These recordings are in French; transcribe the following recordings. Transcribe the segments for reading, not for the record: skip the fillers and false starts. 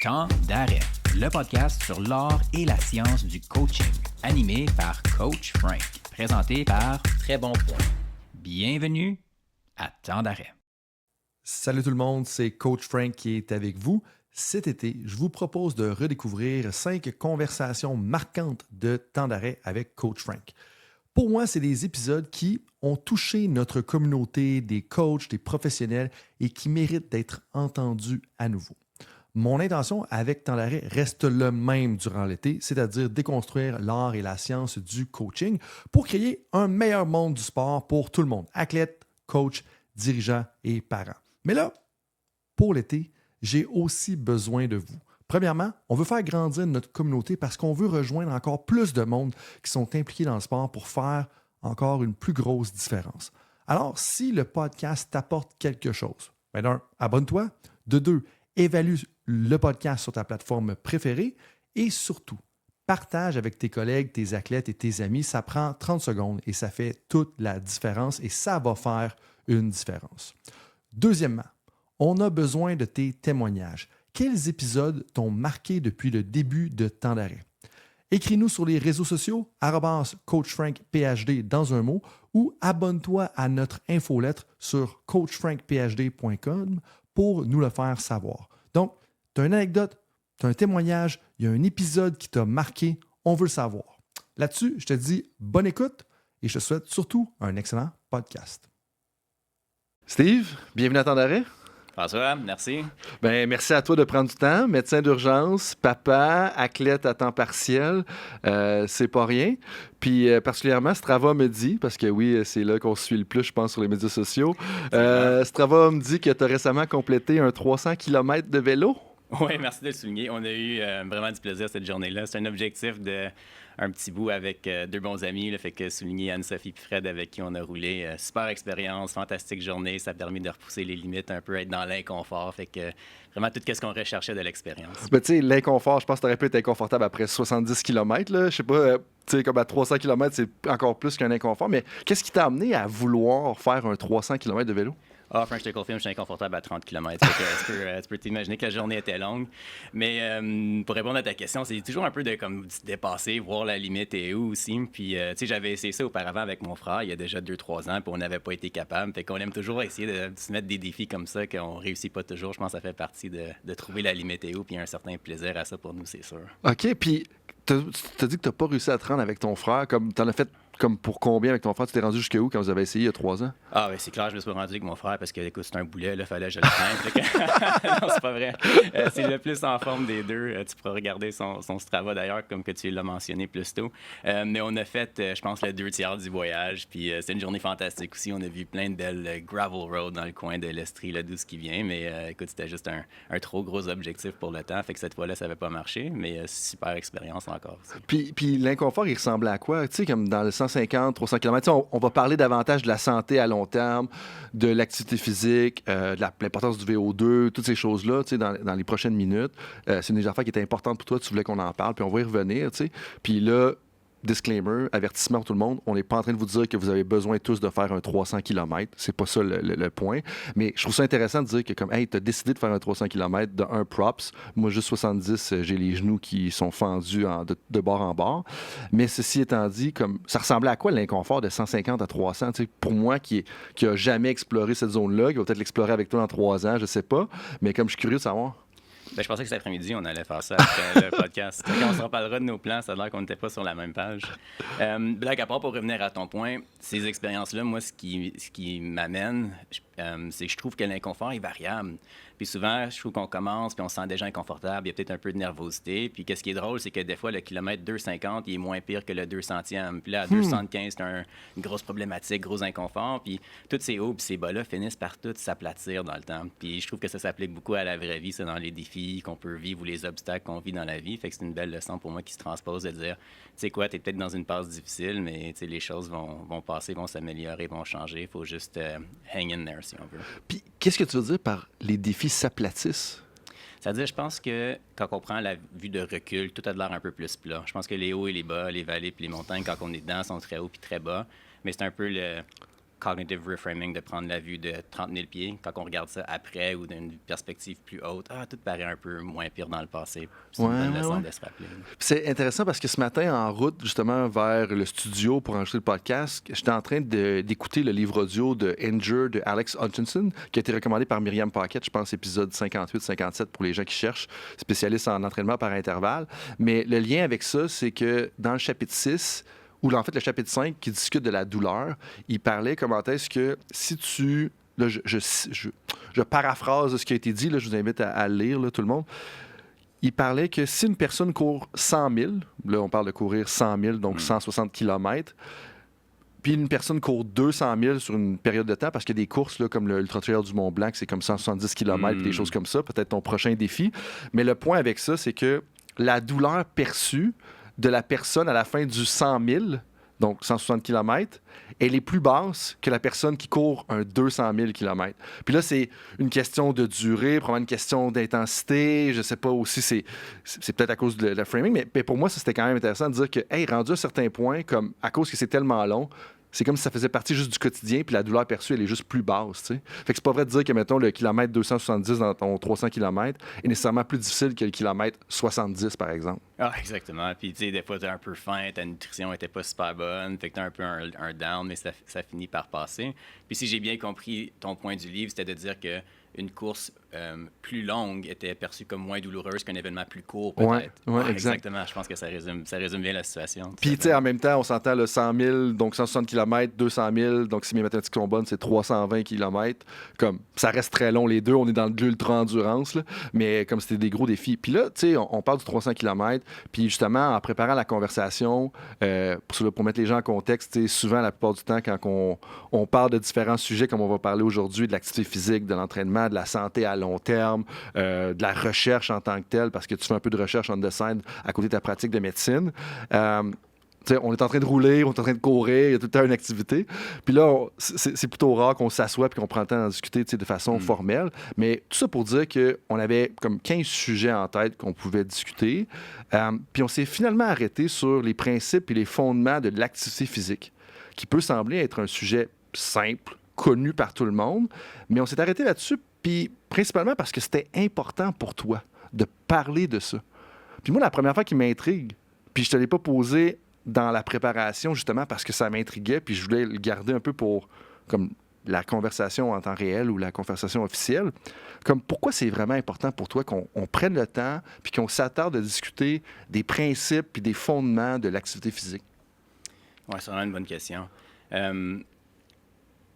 Temps d'arrêt, le podcast sur l'art et la science du coaching, animé par Coach Frank, présenté par Très Bon Point. Bienvenue à Temps d'arrêt. Salut tout le monde, c'est Coach Frank qui est avec vous. Cet été, je vous propose de redécouvrir 5 conversations marquantes de Temps d'arrêt avec Coach Frank. Pour moi, c'est des épisodes qui ont touché notre communauté des coachs, des professionnels et qui méritent d'être entendus à nouveau. Mon intention avec Temps d'arrêt reste le même durant l'été, c'est-à-dire déconstruire l'art et la science du coaching pour créer un meilleur monde du sport pour tout le monde, athlètes, coachs, dirigeants et parents. Mais là, pour l'été, j'ai aussi besoin de vous. Premièrement, on veut faire grandir notre communauté parce qu'on veut rejoindre encore plus de monde qui sont impliqués dans le sport pour faire encore une plus grosse différence. Alors, si le podcast t'apporte quelque chose, ben d'un, abonne-toi. De deux, évalue le podcast sur ta plateforme préférée. Et surtout, partage avec tes collègues, tes athlètes et tes amis. Ça prend 30 secondes et ça fait toute la différence et ça va faire une différence. Deuxièmement, on a besoin de tes témoignages. Quels épisodes t'ont marqué depuis le début de Temps d'arrêt? Écris-nous sur les réseaux sociaux, @CoachFrankPHD dans un mot, ou abonne-toi à notre infolettre sur coachfrankphd.com pour nous le faire savoir. Donc, tu as une anecdote, tu as un témoignage, il y a un épisode qui t'a marqué, on veut le savoir. Là-dessus, je te dis bonne écoute et je te souhaite surtout un excellent podcast. Steve, bienvenue à Temps d'arrêt. François, merci. Ben, merci à toi de prendre du temps. Médecin d'urgence, papa, athlète à temps partiel, c'est pas rien. Puis particulièrement, Strava me dit, parce que oui, c'est là qu'on se suit le plus, je pense, sur les médias sociaux. Strava me dit que tu as récemment complété un 300 km de vélo. Oui, merci de le souligner. On a eu vraiment du plaisir cette journée-là. C'est un objectif de un petit bout avec deux bons amis. Là, fait que souligner Anne-Sophie et Fred avec qui on a roulé. Super expérience, fantastique journée. Ça a permis de repousser les limites un peu, être dans l'inconfort. Fait que vraiment tout ce qu'on recherchait de l'expérience. Ben, tu sais, l'inconfort, je pense que tu aurais pu être inconfortable après 70 km. Là. Je sais pas, tu sais, comme à 300 km, c'est encore plus qu'un inconfort. Mais qu'est-ce qui t'a amené à vouloir faire un 300 km de vélo? Ah, French Tackle Film, je suis inconfortable à 30 km. Tu peux t'imaginer que la journée était longue. Mais pour répondre à ta question, c'est toujours un peu de comme, se dépasser, voir la limite et où aussi. Puis, tu sais, j'avais essayé ça auparavant avec mon frère, il y a déjà 2-3 ans, puis on n'avait pas été capable. Fait qu'on aime toujours essayer de se mettre des défis comme ça, qu'on réussit pas toujours. Je pense que ça fait partie de trouver la limite et où, puis il y a un certain plaisir à ça pour nous, c'est sûr. OK, puis t'as dit que t'as pas réussi à te rendre avec ton frère, comme t'en as fait comme pour combien avec ton frère? Tu t'es rendu jusqu'à où quand vous avez essayé il y a 3 ans? Ah oui, c'est clair, je me suis rendu avec mon frère parce que, écoute, c'est un boulet, là, fallait que je le prenne. Non, c'est pas vrai. C'est le plus en forme des deux. Tu pourras regarder son Strava d'ailleurs, comme que tu l'as mentionné plus tôt. Mais on a fait, je pense, le 2/3 du voyage. Puis c'est une journée fantastique aussi. On a vu plein de belles gravel roads dans le coin de l'Estrie, là, d'où ce qui vient. Mais écoute, c'était juste un trop gros objectif pour le temps. Fait que cette fois-là, ça n'avait pas marché. Mais super expérience encore. Puis l'inconfort, il ressemblait à quoi? Tu sais, comme dans le 150, 300 km, on va parler davantage de la santé à long terme, de l'activité physique, de l'importance du VO2, toutes ces choses-là, tu sais, dans les prochaines minutes. C'est une des affaires qui était importante pour toi, tu voulais qu'on en parle, puis on va y revenir, tu sais. Puis là, disclaimer, avertissement pour tout le monde, on n'est pas en train de vous dire que vous avez besoin tous de faire un 300 km. C'est pas ça le point. Mais je trouve ça intéressant de dire que comme, hey, t'as décidé de faire un 300 km de un props. Moi, juste 70, j'ai les genoux qui sont fendus de bord en bord. Mais ceci étant dit, comme ça ressemblait à quoi l'inconfort de 150 à 300? Tu sais, pour moi, qui a jamais exploré cette zone-là, qui va peut-être l'explorer avec toi dans 3 ans, je sais pas. Mais comme je suis curieux de savoir. Ben, je pensais que cet après-midi, on allait faire ça après le podcast. Quand on se reparlera de nos plans, ça a l'air qu'on n'était pas sur la même page. Blague à part, pour revenir à ton point, ces expériences-là, moi, ce qui m'amène, c'est que je trouve que l'inconfort est variable. Puis souvent, je trouve qu'on commence, puis on se sent déjà inconfortable, il y a peut-être un peu de nervosité. Puis qu'est-ce qui est drôle, c'est que des fois, le kilomètre 2,50, il est moins pire que le 200e. Puis là, à 2,75, c'est une grosse problématique, gros inconfort. Puis tous ces hauts et ces bas-là finissent par tout s'aplatir dans le temps. Puis je trouve que ça s'applique beaucoup à la vraie vie, c'est dans les défis qu'on peut vivre ou les obstacles qu'on vit dans la vie. Fait que c'est une belle leçon pour moi qui se transpose de dire, tu sais quoi, t'es peut-être dans une passe difficile, mais les choses vont passer, vont s'améliorer, vont changer. Il faut juste hang in there, si on veut. Puis qu'est-ce que tu veux dire par les défis s'aplatissent? C'est-à-dire, je pense que quand on prend la vue de recul, tout a de l'air un peu plus plat. Je pense que les hauts et les bas, les vallées puis les montagnes, quand on est dedans, sont très hauts puis très bas. Mais c'est un peu cognitive reframing, de prendre la vue de 30 000 pieds. Quand on regarde ça après ou d'une perspective plus haute, tout paraît un peu moins pire dans le passé. C'est une bonne leçon de se rappeler. C'est intéressant parce que ce matin, en route justement vers le studio pour enregistrer le podcast, j'étais en train d'écouter le livre audio de Injure de Alex Hutchinson, qui a été recommandé par Myriam Paquette, je pense, épisode 58-57 pour les gens qui cherchent, spécialiste en entraînement par intervalle. Mais le lien avec ça, c'est que dans le chapitre 6, ou en fait le chapitre 5 qui discute de la douleur, il parlait comment est-ce que si tu... Là, je paraphrase ce qui a été dit, là, je vous invite à le lire, là, tout le monde. Il parlait que si une personne court 100 000, là on parle de courir 100 000, donc 160 km, puis une personne court 200 000 sur une période de temps, parce qu'il y a des courses là, comme l'Ultra Trail du Mont-Blanc, c'est comme 170 km, des choses comme ça, peut-être ton prochain défi. Mais le point avec ça, c'est que la douleur perçue de la personne à la fin du 100 000, donc 160 km, elle est plus basse que la personne qui court un 200 000 km. Puis là, c'est une question de durée, probablement une question d'intensité, je sais pas aussi, c'est peut-être à cause de la framing, mais pour moi, ça, c'était quand même intéressant de dire que, hey, rendu à un certain point, comme à cause que c'est tellement long, c'est comme si ça faisait partie juste du quotidien, puis la douleur perçue, elle est juste plus basse, tu sais. Fait que c'est pas vrai de dire que, mettons, le kilomètre 270 dans ton 300 km est nécessairement plus difficile que le kilomètre 70, par exemple. Ah, exactement. Puis, tu sais, des fois, t'es un peu faim, ta nutrition était pas super bonne, fait que t'as un peu un down, mais ça finit par passer. Puis, si j'ai bien compris ton point du livre, c'était de dire que une course plus longue était perçue comme moins douloureuse qu'un événement plus court, peut-être. Ouais, exactement. Je pense que ça résume bien la situation. Puis, tu sais, en même temps, on s'entend le 100 000, donc 160 km, 200 000, donc si mes mathématiques sont bonnes, c'est 320 km. Comme, ça reste très long, les deux. On est dans de l'ultra-endurance, là, mais comme c'était des gros défis. Puis là, tu sais, on parle du 300 km, puis justement, en préparant la conversation, pour mettre les gens en contexte, tu sais, souvent, la plupart du temps, quand on parle de différents sujets, comme on va parler aujourd'hui, de l'activité physique, de l'entraînement, de la santé à long terme, de la recherche en tant que telle, parce que tu fais un peu de recherche on the side à côté de ta pratique de médecine. On est en train de rouler, on est en train de courir, il y a tout le temps une activité. Puis là, c'est plutôt rare qu'on s'assoie et qu'on prend le temps d'en discuter de façon formelle. Mais tout ça pour dire qu'on avait comme 15 sujets en tête qu'on pouvait discuter. Puis on s'est finalement arrêté sur les principes et les fondements de l'activité physique, qui peut sembler être un sujet simple, connu par tout le monde, mais on s'est arrêté là-dessus, puis principalement parce que c'était important pour toi de parler de ça. Puis moi, la première fois qui m'intrigue, puis je te l'ai pas posé dans la préparation, justement parce que ça m'intriguait, puis je voulais le garder un peu pour comme la conversation en temps réel ou la conversation officielle, comme pourquoi c'est vraiment important pour toi qu'on prenne le temps, puis qu'on s'attarde à discuter des principes puis des fondements de l'activité physique? Oui, c'est vraiment une bonne question.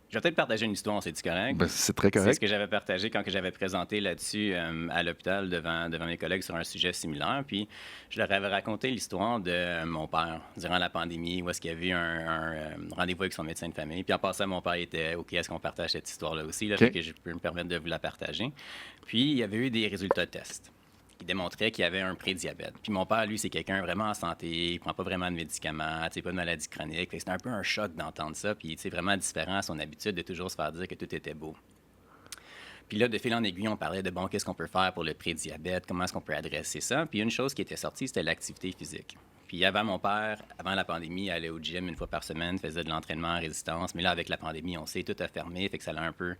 Je vais peut-être partager une histoire, c'est correct? Ben, c'est très correct. C'est ce que j'avais partagé quand j'avais présenté là-dessus à l'hôpital devant mes collègues sur un sujet similaire. Puis je leur avais raconté l'histoire de mon père durant la pandémie, où est-ce qu'il y avait eu un rendez-vous avec son médecin de famille. Puis en passant, mon père était OK, est-ce qu'on partage cette histoire-là aussi? Là, Okay. Fait que je peux me permettre de vous la partager. Puis il y avait eu des résultats de tests qui démontrait qu'il y avait un prédiabète. Puis mon père, lui, c'est quelqu'un vraiment en santé, il prend pas vraiment de médicaments, pas de maladie chronique. C'était un peu un choc d'entendre ça, puis vraiment différent à son habitude de toujours se faire dire que tout était beau. Puis là, de fil en aiguille, on parlait de, bon, qu'est-ce qu'on peut faire pour le prédiabète, comment est-ce qu'on peut adresser ça. Puis une chose qui était sortie, c'était l'activité physique. Puis avant, mon père, avant la pandémie, allait au gym une fois par semaine, faisait de l'entraînement en résistance. Mais là, avec la pandémie, on sait, tout a fermé, fait que ça l'a un peu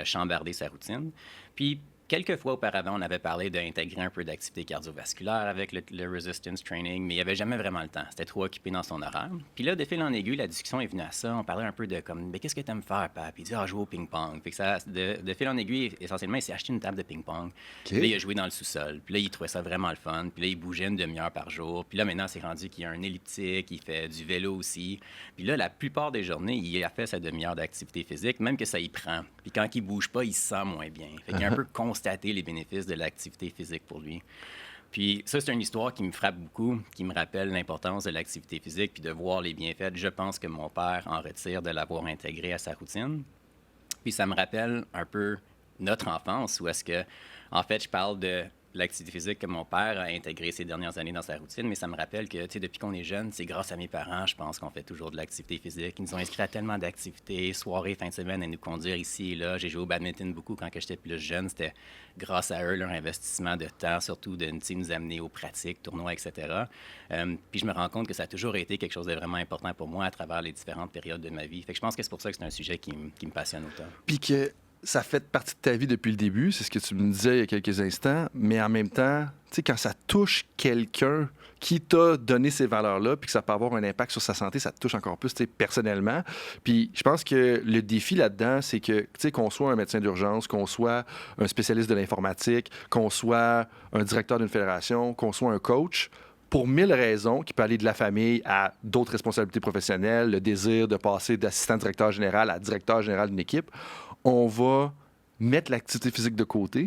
chambardé sa routine. Puis quelques fois auparavant, on avait parlé d'intégrer un peu d'activité cardiovasculaire avec le resistance training, mais il n'y avait jamais vraiment le temps. C'était trop occupé dans son horaire. Puis là, de fil en aiguille, la discussion est venue à ça. On parlait un peu de comme, mais qu'est-ce que tu aimes faire, papa? Puis il dit, jouer au ping-pong. Fait que ça, de fil en aiguille, essentiellement, il s'est acheté une table de ping-pong. Puis là, il a joué dans le sous-sol. Puis là, il trouvait ça vraiment le fun. Puis là, il bougeait une demi-heure par jour. Puis là, maintenant, c'est rendu qu'il y a un elliptique, il fait du vélo aussi. Puis là, la plupart des journées, il a fait sa demi-heure d'activité physique, même que ça y prend. Puis quand il bouge pas, il se sent moins bien. Fait qu'il a un peu constaté les bénéfices de l'activité physique pour lui. Puis ça, c'est une histoire qui me frappe beaucoup, qui me rappelle l'importance de l'activité physique puis de voir les bienfaits. Je pense que mon père en retire de l'avoir intégré à sa routine. Puis ça me rappelle un peu notre enfance, où est-ce que, en fait, je parle de l'activité physique que mon père a intégré ces dernières années dans sa routine, mais ça me rappelle que depuis qu'on est jeune, c'est grâce à mes parents, je pense qu'on fait toujours de l'activité physique. Ils nous ont inscrits à tellement d'activités, soirées, fin de semaine, à nous conduire ici et là. J'ai joué au badminton beaucoup quand j'étais plus jeune. C'était grâce à eux, leur investissement de temps, surtout de nous amener aux pratiques, tournois, etc. Puis je me rends compte que ça a toujours été quelque chose de vraiment important pour moi à travers les différentes périodes de ma vie. Fait que je pense que c'est pour ça que c'est un sujet qui me passionne autant. Puis que ça fait partie de ta vie depuis le début, c'est ce que tu me disais il y a quelques instants, mais en même temps, tu sais, quand ça touche quelqu'un qui t'a donné ces valeurs-là, puis que ça peut avoir un impact sur sa santé, ça te touche encore plus, tu sais, personnellement. Puis je pense que le défi là-dedans, c'est que, tu sais, qu'on soit un médecin d'urgence, qu'on soit un spécialiste de l'informatique, qu'on soit un directeur d'une fédération, qu'on soit un coach, pour 1000 raisons, qui peut aller de la famille à d'autres responsabilités professionnelles, le désir de passer d'assistant directeur général à directeur général d'une équipe, on va mettre l'activité physique de côté,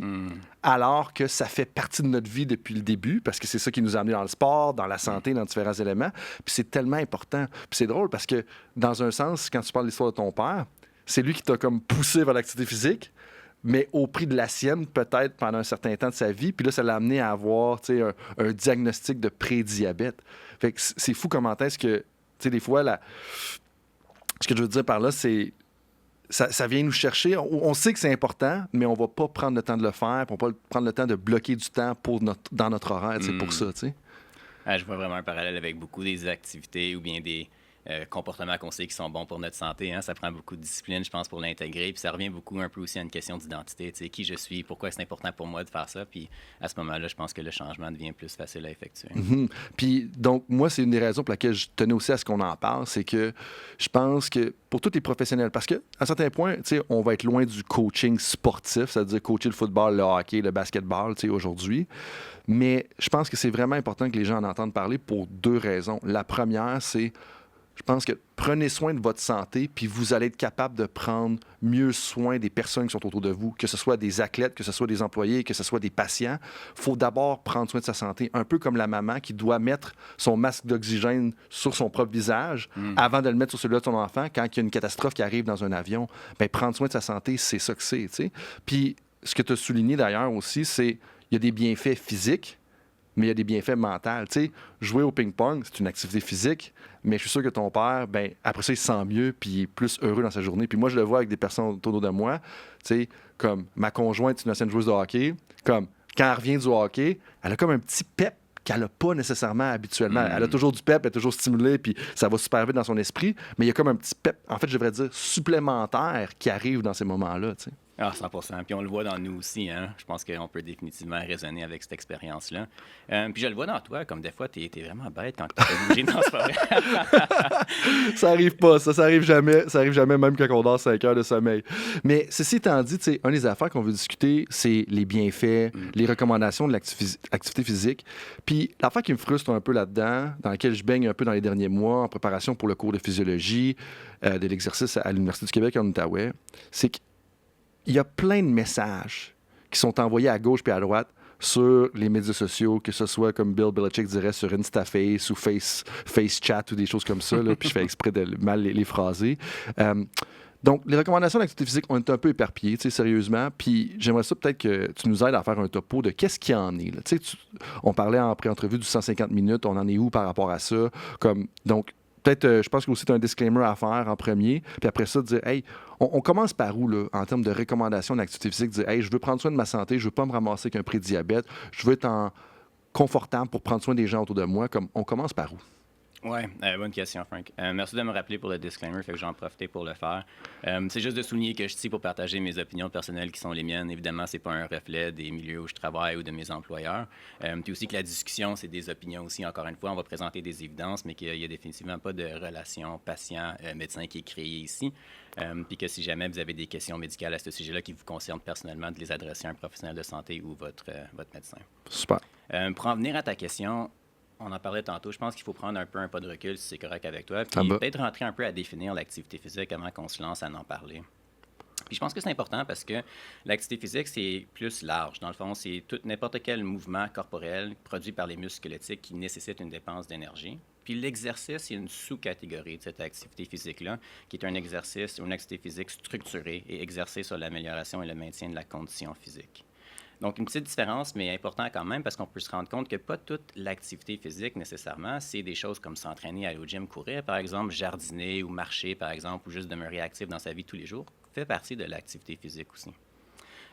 alors que ça fait partie de notre vie depuis le début, parce que c'est ça qui nous a amenés dans le sport, dans la santé, dans différents éléments. Puis c'est tellement important. Puis c'est drôle parce que, dans un sens, quand tu parles de l'histoire de ton père, c'est lui qui t'a comme poussé vers l'activité physique, mais au prix de la sienne, peut-être, pendant un certain temps de sa vie. Puis là, ça l'a amené à avoir, tu sais, un diagnostic de prédiabète. Fait que c'est fou comment est-ce que, tu sais, des fois, ce que je veux dire par là, c'est ça vient nous chercher. On sait que c'est important, mais on va pas prendre le temps de le faire, puis on va pas prendre le temps de bloquer du temps dans notre horaire, c'est pour ça, tu sais. Je vois vraiment un parallèle avec beaucoup des activités ou bien des comportements qu'on sait qui sont bons pour notre santé. Hein. Ça prend beaucoup de discipline, je pense, pour l'intégrer. Puis ça revient beaucoup un peu aussi à une question d'identité. Tu sais, qui je suis, pourquoi c'est important pour moi de faire ça. Puis à ce moment-là, je pense que le changement devient plus facile à effectuer. Mm-hmm. Puis donc, moi, c'est une des raisons pour laquelle je tenais aussi à ce qu'on en parle, c'est que je pense que pour tous les professionnels, parce qu'à un certain point, tu sais, on va être loin du coaching sportif, c'est-à-dire coacher le football, le hockey, le basketball, tu sais, aujourd'hui. Mais je pense que c'est vraiment important que les gens en entendent parler pour 2 raisons. La première, c'est je pense que prenez soin de votre santé, puis vous allez être capable de prendre mieux soin des personnes qui sont autour de vous, que ce soit des athlètes, que ce soit des employés, que ce soit des patients. Il faut d'abord prendre soin de sa santé, un peu comme la maman qui doit mettre son masque d'oxygène sur son propre visage avant de le mettre sur celui de son enfant quand il y a une catastrophe qui arrive dans un avion. Bien, prendre soin de sa santé, c'est ça que c'est, tu sais. Puis, ce que tu as souligné d'ailleurs aussi, c'est qu'il y a des bienfaits physiques, mais il y a des bienfaits mentaux. Tu sais, jouer au ping-pong, c'est une activité physique, mais je suis sûr que ton père, ben après ça, il se sent mieux puis il est plus heureux dans sa journée. Puis moi, je le vois avec des personnes autour de moi. Tu sais, comme ma conjointe, c'est une ancienne joueuse de hockey. Comme quand elle revient du hockey, elle a comme un petit pep qu'elle n'a pas nécessairement habituellement. Elle a toujours du pep, elle est toujours stimulée, puis ça va super vite dans son esprit, mais il y a comme un petit pep, en fait, je devrais dire, supplémentaire qui arrive dans ces moments-là, tu sais. Ah, 100%. Puis on le voit dans nous aussi. Hein? Je pense qu'on peut définitivement raisonner avec cette expérience-là. Puis je le vois dans toi, comme des fois, t'es vraiment bête quand tu as bougé dans ce forêt. Ça arrive pas, ça arrive jamais. Ça arrive jamais, même quand on dort 5 heures de sommeil. Mais ceci étant dit, tu sais, une des affaires qu'on veut discuter, c'est les bienfaits, les recommandations de l'activité physique. Puis l'affaire qui me frustre un peu là-dedans, dans laquelle je baigne un peu dans les derniers mois, en préparation pour le cours de physiologie, de l'exercice à l'Université du Québec en Outaouais, c'est que il y a plein de messages qui sont envoyés à gauche et à droite sur les médias sociaux, que ce soit comme Bill Belichick dirait sur InstaFace ou FaceChat ou des choses comme ça, là, puis je fais exprès de mal les phraser. Donc, les recommandations d'activité physique ont été un peu éparpillées, tu sais, sérieusement, puis j'aimerais ça peut-être que tu nous aides à faire un topo de qu'est-ce qu'il y en est. Là. Tu sais, on parlait en pré-entrevue du 150 minutes, on en est où par rapport à ça? Donc, peut-être, je pense que aussi tu as un disclaimer à faire en premier, puis après ça, dire, hey, on commence par où, là, en termes de recommandations d'activité physique, dire, hey, je veux prendre soin de ma santé, je veux pas me ramasser avec un prédiabète, je veux être confortable pour prendre soin des gens autour de moi, comme on commence par où? Oui, bonne question, Frank. Merci de me rappeler pour le disclaimer, fait que j'en profite pour le faire. C'est juste de souligner que je suis ici pour partager mes opinions personnelles qui sont les miennes. Évidemment, c'est pas un reflet des milieux où je travaille ou de mes employeurs. Puis aussi que la discussion, c'est des opinions aussi. Encore une fois, on va présenter des évidences, mais qu'il n'y a définitivement pas de relation patient-médecin qui est créée ici. Puis que si jamais vous avez des questions médicales à ce sujet-là qui vous concernent personnellement, de les adresser à un professionnel de santé ou votre médecin. Super. Pour en venir à ta question, on en parlait tantôt, je pense qu'il faut prendre un peu un pas de recul si c'est correct avec toi, puis peut-être rentrer un peu à définir l'activité physique avant qu'on se lance à en parler. Puis je pense que c'est important parce que l'activité physique, c'est plus large. Dans le fond, c'est n'importe quel mouvement corporel produit par les muscles squelettiques qui nécessite une dépense d'énergie. Puis l'exercice, c'est une sous-catégorie de cette activité physique-là, qui est un exercice ou une activité physique structurée et exercée sur l'amélioration et le maintien de la condition physique. Donc, une petite différence, mais important quand même, parce qu'on peut se rendre compte que pas toute l'activité physique, nécessairement, c'est des choses comme s'entraîner, aller au gym, courir, par exemple, jardiner ou marcher, par exemple, ou juste demeurer actif dans sa vie tous les jours, fait partie de l'activité physique aussi.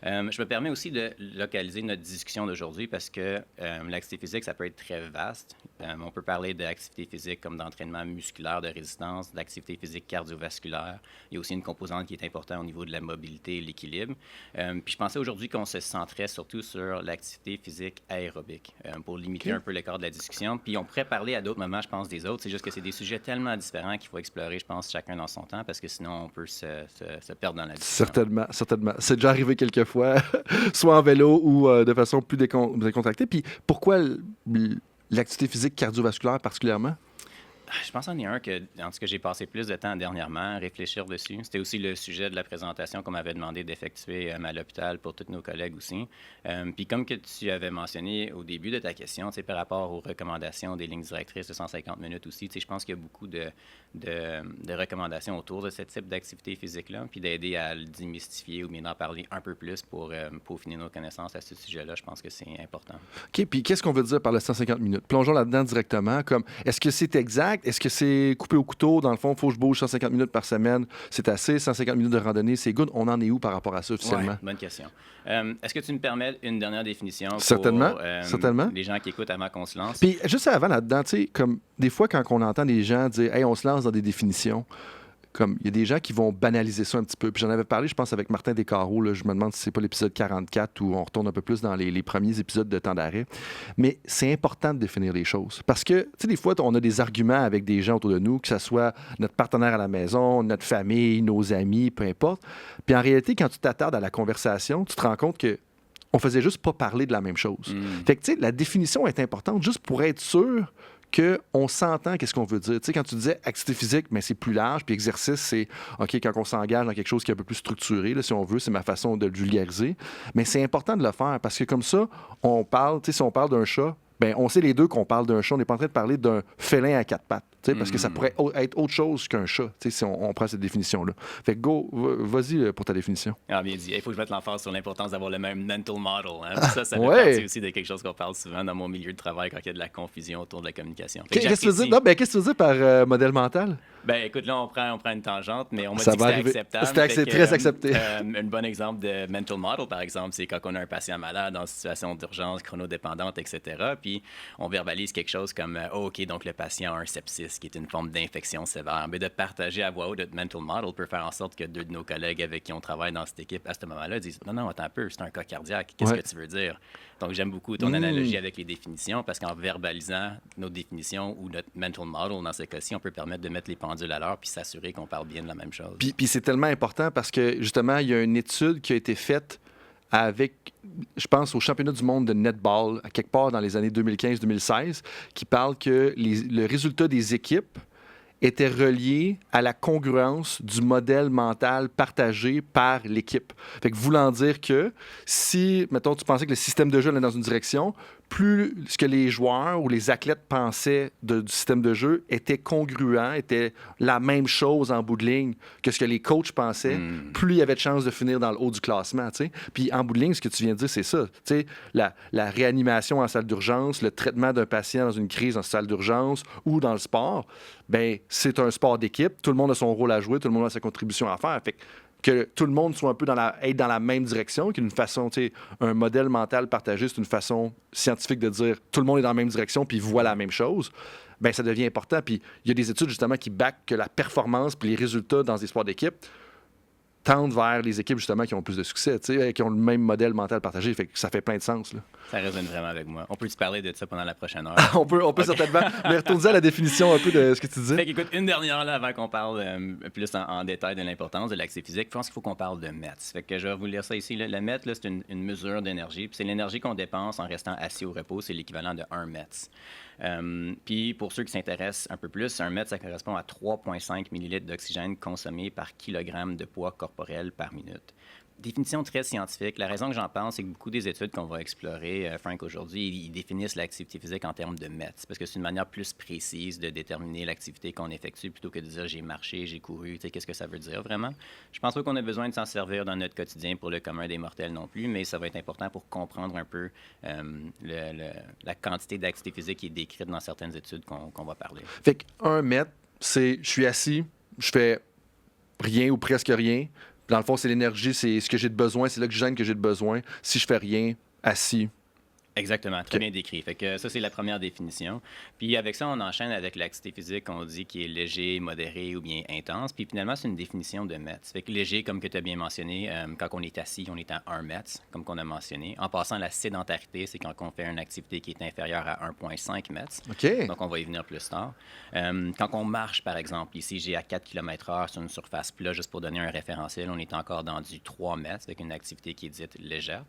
Je me permets aussi de localiser notre discussion d'aujourd'hui parce que l'activité physique, ça peut être très vaste. On peut parler d'activité physique comme d'entraînement musculaire de résistance, d'activité physique cardiovasculaire. Il y a aussi une composante qui est importante au niveau de la mobilité et l'équilibre. Puis je pensais aujourd'hui qu'on se centrait surtout sur l'activité physique aérobique pour limiter un peu l'écart de la discussion. Puis on pourrait parler à d'autres moments, je pense, des autres. C'est juste que c'est des sujets tellement différents qu'il faut explorer, je pense, chacun dans son temps parce que sinon, on peut se perdre dans la discussion. Certainement, certainement. C'est déjà arrivé quelques fois, soit en vélo ou de façon plus décontractée. Puis pourquoi l'activité physique cardiovasculaire particulièrement? Je pense en est un que, en tout cas, j'ai passé plus de temps dernièrement à réfléchir dessus. C'était aussi le sujet de la présentation qu'on m'avait demandé d'effectuer à l'hôpital pour tous nos collègues aussi. Puis comme que tu avais mentionné au début de ta question, par rapport aux recommandations des lignes directrices de 150 minutes aussi, je pense qu'il y a beaucoup de recommandations autour de ce type d'activité physique-là, puis d'aider à le démystifier ou bien d'en parler un peu plus pour peaufiner nos connaissances à ce sujet-là. Je pense que c'est important. OK, puis qu'est-ce qu'on veut dire par le 150 minutes? Plongeons là-dedans directement. Comme, est-ce que c'est exact? Est-ce que c'est coupé au couteau? Dans le fond, il faut que je bouge 150 minutes par semaine. C'est assez? 150 minutes de randonnée, c'est good? On en est où par rapport à ça officiellement? Ouais, bonne question. Est-ce que tu me permets une dernière définition Certainement, pour certainement. les gens qui écoutent avant qu'on se lance? Puis juste avant là-dedans, tu sais, comme des fois quand on entend des gens dire « Hey, on se lance dans des définitions », comme il y a des gens qui vont banaliser ça un petit peu. Puis j'en avais parlé, je pense, avec Martin Descarreaux. Là, je me demande si c'est pas l'épisode 44 où on retourne un peu plus dans les premiers épisodes de Temps d'arrêt. Mais c'est important de définir les choses. Parce que, tu sais, des fois, on a des arguments avec des gens autour de nous, que ce soit notre partenaire à la maison, notre famille, nos amis, peu importe. Puis en réalité, quand tu t'attardes à la conversation, tu te rends compte que on faisait juste pas parler de la même chose. Fait que, tu sais, la définition est importante juste pour être sûr qu'on s'entend qu'est-ce qu'on veut dire. Tu sais, quand tu disais activité physique, mais c'est plus large, puis exercice, c'est, OK, quand on s'engage dans quelque chose qui est un peu plus structuré, là, si on veut, c'est ma façon de le vulgariser. Mais c'est important de le faire parce que comme ça, on parle, tu sais, si on parle d'un chat, bien, on sait les deux qu'on parle d'un chat. On n'est pas en train de parler d'un félin à quatre pattes, tu sais, parce que ça pourrait être autre chose qu'un chat, tu sais, si on prend cette définition-là. Fait que go, vas-y pour ta définition. Ah, bien dit. Il faut que je mette l'emphase sur l'importance d'avoir le même mental model. Hein? Ça fait partie aussi de quelque chose qu'on parle souvent dans mon milieu de travail quand il y a de la confusion autour de la communication. Qu'est-ce que tu veux dire? Non, ben, qu'est-ce que tu veux dire par modèle mental? Ben, écoute, là, on prend une tangente, mais on m'a ça dit que c'était acceptable. C'est très accepté. Un bon exemple de mental model, par exemple, c'est quand on a un patient malade en situation d'urgence, chronodépendante, etc. Puis on verbalise quelque chose comme OK, donc le patient a un sepsis, qui est une forme d'infection sévère. Mais de partager à voix haute notre mental model peut faire en sorte que deux de nos collègues avec qui on travaille dans cette équipe à ce moment-là disent non, attends un peu, c'est un cas cardiaque. Qu'est-ce que tu veux dire? Donc, j'aime beaucoup ton analogie avec les définitions parce qu'en verbalisant nos définitions ou notre mental model, dans ce cas-ci, on peut permettre de mettre les pendules à l'heure puis s'assurer qu'on parle bien de la même chose. Puis c'est tellement important parce que, justement, il y a une étude qui a été faite avec, je pense, au championnat du monde de netball, à quelque part dans les années 2015-2016, qui parle que le résultat des équipes était relié à la congruence du modèle mental partagé par l'équipe. Fait que voulant dire que si, mettons, tu pensais que le système de jeu allait dans une direction, plus ce que les joueurs ou les athlètes pensaient du système de jeu était congruent, était la même chose en bout de ligne que ce que les coachs pensaient, plus il y avait de chances de finir dans le haut du classement. T'sais. Puis en bout de ligne, ce que tu viens de dire, c'est ça. La réanimation en salle d'urgence, le traitement d'un patient dans une crise en salle d'urgence ou dans le sport, ben c'est un sport d'équipe. Tout le monde a son rôle à jouer, tout le monde a sa contribution à faire. Fait que tout le monde soit un peu être dans la même direction, qu'une façon, tu sais, un modèle mental partagé, c'est une façon scientifique de dire tout le monde est dans la même direction puis voit la même chose, bien, ça devient important. Puis il y a des études, justement, qui backent que la performance puis les résultats dans des sports d'équipe tendent vers les équipes, justement, qui ont plus de succès, tu sais, qui ont le même modèle mental partagé. Fait que ça fait plein de sens, là. Ça résonne vraiment avec moi. On peut-tu parler de ça pendant la prochaine heure? on peut certainement. Mais retourner à la définition un peu de ce que tu disais. Fait qu'écoute, une dernière là, avant qu'on parle plus en détail de l'importance de l'activité physique, je pense qu'il faut qu'on parle de METS. Fait que je vais vous lire ça ici. Là. Le METS, là, c'est une mesure d'énergie. Puis c'est l'énergie qu'on dépense en restant assis au repos. C'est l'équivalent de 1 METS. Puis pour ceux qui s'intéressent un peu plus, un METS, ça correspond à 3,5 millilitres d'oxygène consommé par kilogramme de poids corporel par minute. Définition très scientifique. La raison que j'en pense, c'est que beaucoup des études qu'on va explorer, Frank, aujourd'hui, ils définissent l'activité physique en termes de mètres, parce que c'est une manière plus précise de déterminer l'activité qu'on effectue plutôt que de dire j'ai marché, j'ai couru, qu'est-ce que ça veut dire vraiment. Je pense pas qu'on a besoin de s'en servir dans notre quotidien pour le commun des mortels non plus, mais ça va être important pour comprendre un peu la quantité d'activité physique qui est décrite dans certaines études qu'on va parler. Fait qu'un mètre, c'est je suis assis, je fais rien ou presque rien. Dans le fond, c'est l'énergie, c'est ce que j'ai de besoin, c'est l'oxygène que j'ai de besoin. Si je fais rien, assis. Exactement, très bien décrit. Fait que ça, c'est la première définition. Puis avec ça, on enchaîne avec l'activité physique qu'on dit qui est léger, modéré ou bien intense. Puis finalement, c'est une définition de mètres. Fait que léger, comme que tu as bien mentionné, quand on est assis, on est à 1 mètre, comme qu'on a mentionné. En passant, la sédentarité, c'est quand on fait une activité qui est inférieure à 1,5 mètres. OK. Donc, on va y venir plus tard. Quand on marche, par exemple, ici, j'ai à 4 km/h sur une surface plat, juste pour donner un référentiel, on est encore dans du 3 mètres, avec une activité qui est dite légère.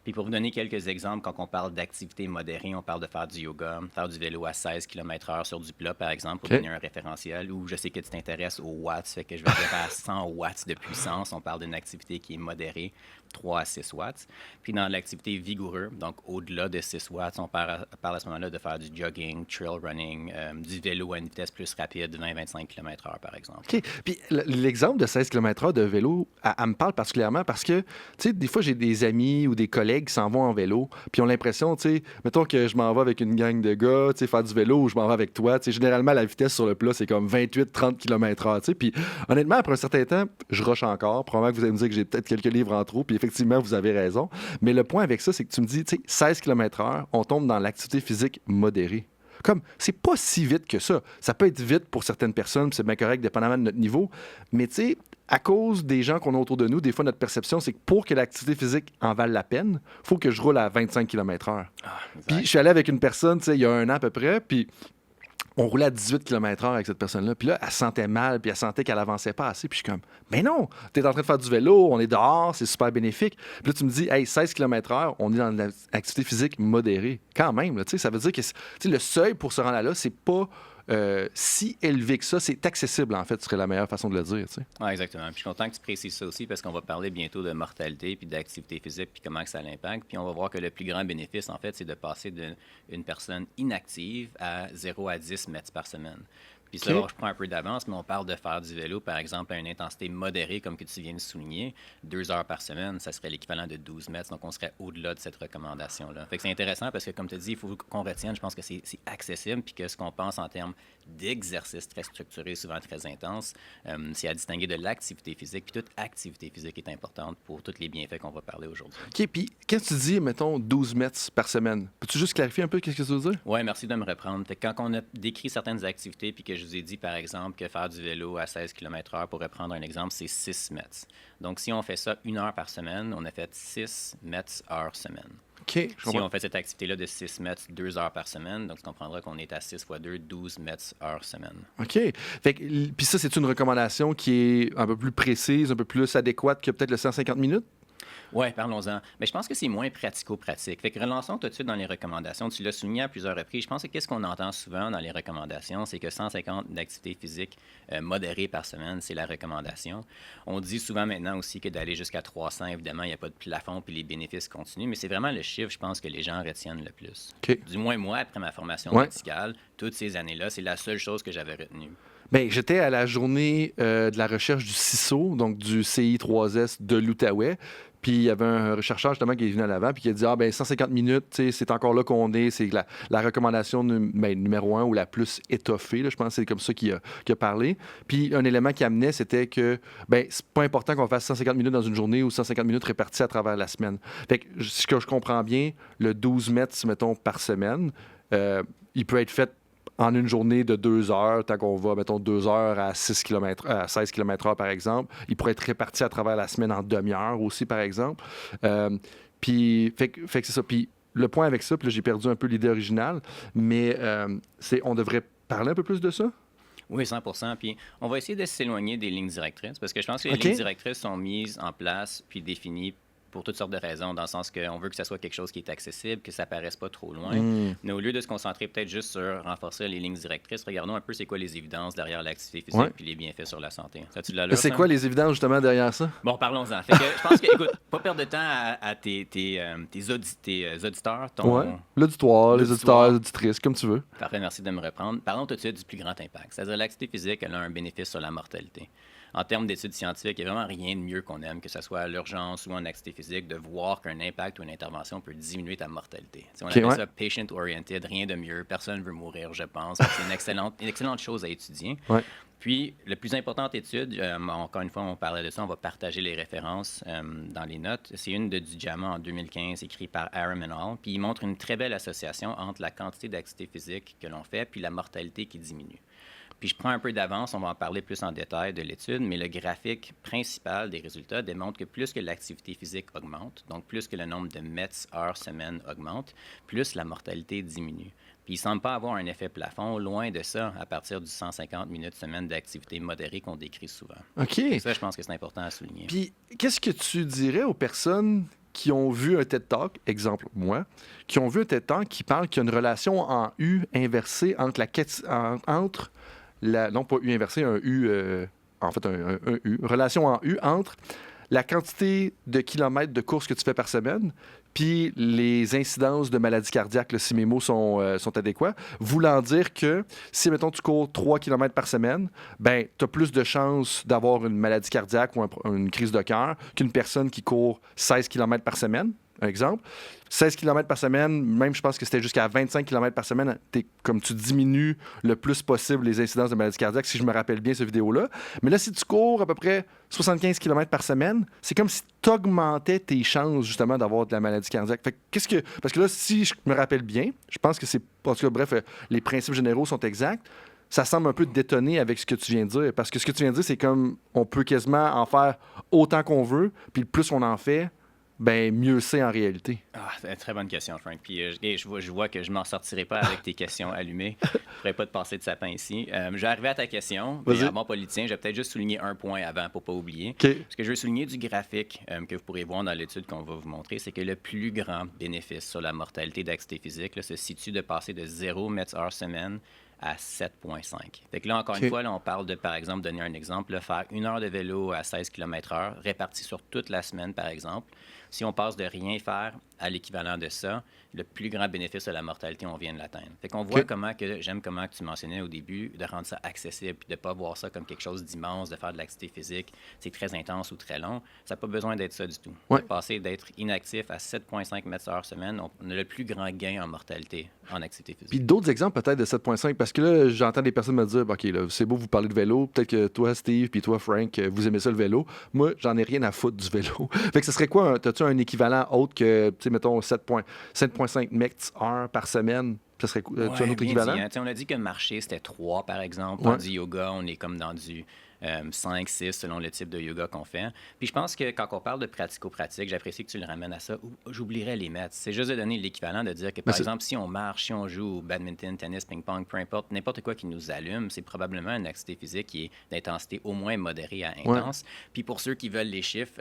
Puis pour vous donner quelques exemples, quand on parle d'activité modérée, on parle de faire du yoga, faire du vélo à 16 km/h sur du plat, par exemple, pour donner un référentiel, ou je sais que tu t'intéresses aux watts, fait que je vais dire à 100 watts de puissance, on parle d'une activité qui est modérée, 3 à 6 watts. Puis dans l'activité vigoureuse, donc au-delà de 6 watts, on parle à ce moment-là de faire du jogging, trail running, du vélo à une vitesse plus rapide, 20-25 km/h, par exemple. OK. Puis l'exemple de 16 km/h de vélo, elle me parle particulièrement parce que, tu sais, des fois, j'ai des amis ou des collègues qui s'en vont en vélo, puis ont l'impression, tu sais, mettons que je m'en vais avec une gang de gars, tu sais, faire du vélo ou je m'en vais avec toi, tu sais, généralement, la vitesse sur le plat, c'est comme 28-30 km/h, tu sais. Puis honnêtement, après un certain temps, je rush encore. Probablement que vous allez me dire que j'ai peut-être quelques livres en trop, puis effectivement, vous avez raison. Mais le point avec ça, c'est que tu me dis, tu sais, 16 km/h, on tombe dans l'activité physique modérée. Comme, c'est pas si vite que ça. Ça peut être vite pour certaines personnes, puis c'est bien correct, dépendamment de notre niveau. Mais tu sais, à cause des gens qu'on a autour de nous, des fois, notre perception, c'est que pour que l'activité physique en vale la peine, il faut que je roule à 25 km/h. Puis je suis allé avec une personne, tu sais, il y a 1 an à peu près, puis on roulait à 18 km/h avec cette personne-là. Puis là, elle se sentait mal, puis elle sentait qu'elle avançait pas assez. Puis je suis comme, mais non, t'es en train de faire du vélo, on est dehors, c'est super bénéfique. Puis là, tu me dis, hey, 16 km/h, on est dans l'activité physique modérée. Quand même, là, ça veut dire que le seuil pour se rendre là, c'est pas si élevé que ça, c'est accessible, en fait, ce serait la meilleure façon de le dire. Oui, exactement. Puis je suis content que tu précises ça aussi parce qu'on va parler bientôt de mortalité puis d'activité physique puis comment que ça l'impacte. Puis on va voir que le plus grand bénéfice, en fait, c'est de passer d'une personne inactive à 0 à 10 mètres par semaine. Puis ça, je prends un peu d'avance, mais on parle de faire du vélo, par exemple, à une intensité modérée, comme que tu viens de souligner, 2 heures par semaine, ça serait l'équivalent de 12 mètres. Donc, on serait au-delà de cette recommandation-là. Fait que c'est intéressant parce que, comme tu as dit, il faut qu'on retienne, je pense que c'est accessible, puis que ce qu'on pense en termes d'exercice très structuré, souvent très intense, c'est à distinguer de l'activité physique. Puis toute activité physique est importante pour tous les bienfaits qu'on va parler aujourd'hui. OK, puis quand tu dis, mettons, 12 mètres par semaine, peux-tu juste clarifier un peu qu'est-ce que ça veut dire? Oui, merci de me reprendre. Fait que quand on a décrit certaines activités, puis que je vous ai dit, par exemple, que faire du vélo à 16 km/h, pour reprendre un exemple, c'est 6 mètres. Donc, si on fait ça 1 heure par semaine, on a fait 6 mètres heure semaine. OK. Si on fait cette activité-là de 6 mètres 2 heures par semaine, donc tu comprendras qu'on est à 6 fois 2, 12 mètres heure semaine. OK. Fait que, puis ça, c'est une recommandation qui est un peu plus précise, un peu plus adéquate que peut-être le 150 minutes? Oui, parlons-en. Mais je pense que c'est moins pratico-pratique. Fait que relançons tout de suite dans les recommandations. Tu l'as souligné à plusieurs reprises. Je pense que qu'est-ce qu'on entend souvent dans les recommandations, c'est que 150 d'activité physique modérée par semaine, c'est la recommandation. On dit souvent maintenant aussi que d'aller jusqu'à 300, évidemment, il n'y a pas de plafond puis les bénéfices continuent, mais c'est vraiment le chiffre, je pense, que les gens retiennent le plus. OK. Du moins, moi, après ma formation médicale, toutes ces années-là, c'est la seule chose que j'avais retenue. Bien, j'étais à la journée de la recherche du CISO, donc du CI3S de l'Outaouais. Puis il y avait un chercheur justement qui est venu à l'avant puis qui a dit 150 minutes, c'est encore là qu'on est, c'est la recommandation numéro 1 ou la plus étoffée, là, je pense que c'est comme ça qu'il a parlé. Puis un élément qui amenait, c'était que c'est pas important qu'on fasse 150 minutes dans une journée ou 150 minutes réparties à travers la semaine. Fait que ce que je comprends bien, le 12 mètres, mettons, par semaine, il peut être fait en une journée de 2 heures, tant qu'on va, mettons, 2 heures à 16 km/h, par exemple. Il pourrait être réparti à travers la semaine en demi-heure aussi, par exemple. Puis, fait que c'est ça. Puis, le point avec ça, puis là, j'ai perdu un peu l'idée originale, mais on devrait parler un peu plus de ça? Oui, 100%. Puis on va essayer de s'éloigner des lignes directrices parce que je pense que les lignes directrices sont mises en place puis définies pour toutes sortes de raisons, dans le sens qu'on veut que ça soit quelque chose qui est accessible, que ça paraisse pas trop loin. Mais au lieu de se concentrer peut-être juste sur renforcer les lignes directrices, regardons un peu c'est quoi les évidences derrière l'activité physique puis les bienfaits sur la santé. Ça-tu de l'allure, C'est ça? quoi les évidences justement derrière ça? Bon, parlons-en. Fait que, je pense que, écoute, pas perdre de temps à tes auditeurs. L'auditoire, les auditeurs, les auditrices, comme tu veux. Parfait, merci de me reprendre. Parlons tout de suite du plus grand impact. C'est-à-dire l'activité physique, elle a un bénéfice sur la mortalité. En termes d'études scientifiques, il n'y a vraiment rien de mieux qu'on aime, que ce soit à l'urgence ou en activité physique, de voir qu'un impact ou une intervention peut diminuer ta mortalité. On appelle ça patient-oriented, rien de mieux. Personne ne veut mourir, je pense. C'est une excellente chose à étudier. Ouais. Puis, la plus importante étude, encore une fois, on parlait de ça, on va partager les références dans les notes. C'est une de JAMA en 2015, écrite par Aram et al. Puis, il montre une très belle association entre la quantité d'activité physique que l'on fait puis la mortalité qui diminue. Puis je prends un peu d'avance, on va en parler plus en détail de l'étude, mais le graphique principal des résultats démontre que plus que l'activité physique augmente, donc plus que le nombre de METs heures semaine augmente, plus la mortalité diminue. Puis il ne semble pas avoir un effet plafond, loin de ça, à partir du 150 minutes semaine d'activité modérée qu'on décrit souvent. OK. Et ça, je pense que c'est important à souligner. Puis qu'est-ce que tu dirais aux personnes qui ont vu un TED Talk, exemple moi, qui ont vu un TED Talk qui parle qu'il y a une relation en U inversée entre non pas U inversé, un U, en fait un U, relation en U entre la quantité de kilomètres de course que tu fais par semaine puis les incidences de maladies cardiaques, là, si mes mots sont adéquats, voulant dire que si, mettons, tu cours 3 km par semaine, ben tu as plus de chances d'avoir une maladie cardiaque ou une crise de cœur qu'une personne qui court 16 km par semaine. Un exemple, 16 km par semaine, même je pense que c'était jusqu'à 25 km par semaine, comme tu diminues le plus possible les incidences de maladies cardiaques, si je me rappelle bien cette vidéo-là. Mais là, si tu cours à peu près 75 km par semaine, c'est comme si tu augmentais tes chances justement d'avoir de la maladie cardiaque. Fait que parce que là, si je me rappelle bien, je pense que c'est... En tout cas, bref, les principes généraux sont exacts. Ça semble un peu détonner avec ce que tu viens de dire. Parce que ce que tu viens de dire, c'est comme on peut quasiment en faire autant qu'on veut, puis plus on en fait, ben mieux c'est en réalité. Ah, c'est une très bonne question, Frank. Puis je vois que je m'en sortirai pas avec tes questions allumées. Je ne pourrais pas te passer de sapin ici. Je vais arriver à ta question. Mais avant politicien, je vais peut-être juste souligner un point avant pour ne pas oublier. Okay. Ce que je veux souligner du graphique que vous pourrez voir dans l'étude qu'on va vous montrer, c'est que le plus grand bénéfice sur la mortalité d'activité physique là, se situe de passer de 0 mètres heure semaine à 7,5. Fait que là, encore une fois, là, on parle de, par exemple, donner un exemple, là, faire 1 heure de vélo à 16 km/h, réparti sur toute la semaine, par exemple. Si on passe de rien faire à l'équivalent de ça, le plus grand bénéfice de la mortalité, on vient de l'atteindre. Fait qu'on voit j'aime comment tu mentionnais au début, de rendre ça accessible, puis de ne pas voir ça comme quelque chose d'immense, de faire de l'activité physique, c'est très intense ou très long. Ça n'a pas besoin d'être ça du tout. Ouais. De passer d'être inactif à 7,5 mètres heure semaine, on a le plus grand gain en mortalité en activité physique. Puis d'autres exemples peut-être de 7,5, parce que là, j'entends des personnes me dire, OK, là, c'est beau, vous parlez de vélo, peut-être que toi, Steve, puis toi, Frank, vous aimez ça le vélo. Moi, j'en ai rien à foutre du vélo. Fait que ce serait quoi, as-tu un équivalent autre que, tu sais, mettons, 7,5 mètres heure par semaine? Ça serait tu as un autre équivalent? Dit, on a dit que marcher, c'était 3, par exemple. Dans du yoga, on est comme dans du 5, 6, selon le type de yoga qu'on fait. Puis je pense que quand on parle de pratico-pratique, j'apprécie que tu le ramènes à ça. J'oublierais les mètres. C'est juste de donner l'équivalent, de dire que, par exemple, si on marche, si on joue au badminton, tennis, ping-pong, peu importe, n'importe quoi qui nous allume, c'est probablement une activité physique qui est d'intensité au moins modérée à intense. Puis pour ceux qui veulent les chiffres,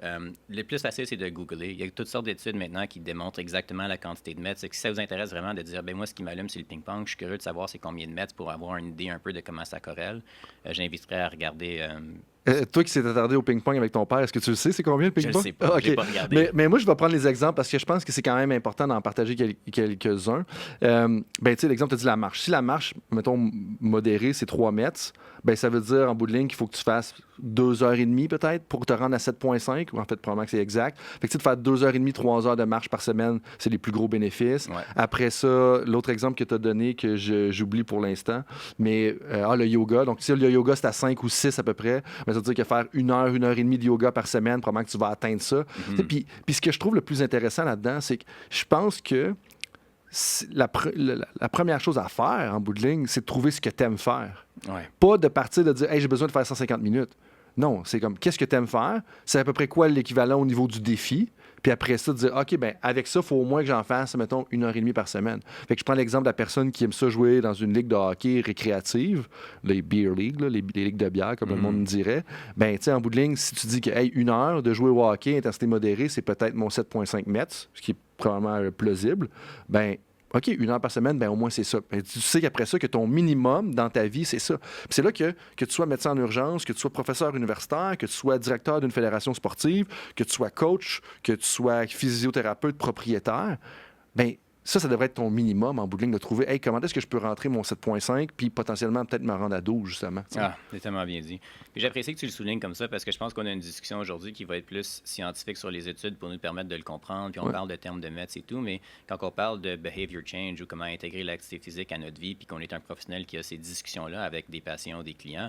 le plus facile, c'est de googler. Il y a toutes sortes d'études maintenant qui démontrent exactement la quantité de mètres. C'est que si ça vous intéresse vraiment de dire, ben moi, ce qui m'allume, c'est le ping-pong, je suis curieux de savoir c'est combien de mètres pour avoir une idée un peu de comment ça corrèle. J'inviterais à regarder... toi qui s'est attardé au ping-pong avec ton père, est-ce que tu le sais, c'est combien le ping-pong? Je le sais pas, je l'ai pas regardé. Mais moi, je vais prendre les exemples parce que je pense que c'est quand même important d'en partager quelques-uns. Ben, tu sais, l'exemple, tu as dit la marche. Si la marche, mettons, modérée, c'est 3 mètres, ben ça veut dire, en bout de ligne, qu'il faut que tu fasses 2h30 peut-être pour te rendre à 7,5, ou en fait, probablement que c'est exact. Fait que tu sais, de faire 2h30, 3 heures de marche par semaine, c'est les plus gros bénéfices. Ouais. Après ça, l'autre exemple que tu as donné, que j'oublie pour l'instant, mais le yoga. Donc, si le yoga, c'est à 5 ou 6 à peu près, mais ça veut dire que faire 1 heure, 1h30 de yoga par semaine, probablement que tu vas atteindre ça. Puis ce que je trouve le plus intéressant là-dedans, c'est que je pense que la première chose à faire, en bout de ligne, c'est de trouver ce que tu aimes faire. Ouais. Pas de partir de dire « Hey, j'ai besoin de faire 150 minutes ». Non, c'est comme, qu'est-ce que tu aimes faire? C'est à peu près quoi l'équivalent au niveau du défi? Puis après ça, dire, OK, ben avec ça, il faut au moins que j'en fasse, mettons, 1h30 par semaine. Fait que je prends l'exemple de la personne qui aime ça jouer dans une ligue de hockey récréative, les beer league, là, les ligues de bière, comme le monde dirait. Ben, tu sais, en bout de ligne, si tu dis que, hey, 1 heure de jouer au hockey, intensité modérée, c'est peut-être mon 7,5 mètres, ce qui est probablement plausible, ben, OK, 1 heure par semaine, ben au moins c'est ça. Ben, tu sais qu'après ça, que ton minimum dans ta vie, c'est ça. Puis c'est là que tu sois médecin en urgence, que tu sois professeur universitaire, que tu sois directeur d'une fédération sportive, que tu sois coach, que tu sois physiothérapeute propriétaire, ben ça devrait être ton minimum en bout de ligne de trouver, hey, comment est-ce que je peux rentrer mon 7,5 puis potentiellement peut-être me rendre à 12, justement. T'sais. Ah, c'est tellement bien dit. Puis j'apprécie que tu le soulignes comme ça parce que je pense qu'on a une discussion aujourd'hui qui va être plus scientifique sur les études pour nous permettre de le comprendre. Puis on parle de termes de maths et tout, mais quand on parle de behavior change ou comment intégrer l'activité physique à notre vie, puis qu'on est un professionnel qui a ces discussions-là avec des patients ou des clients,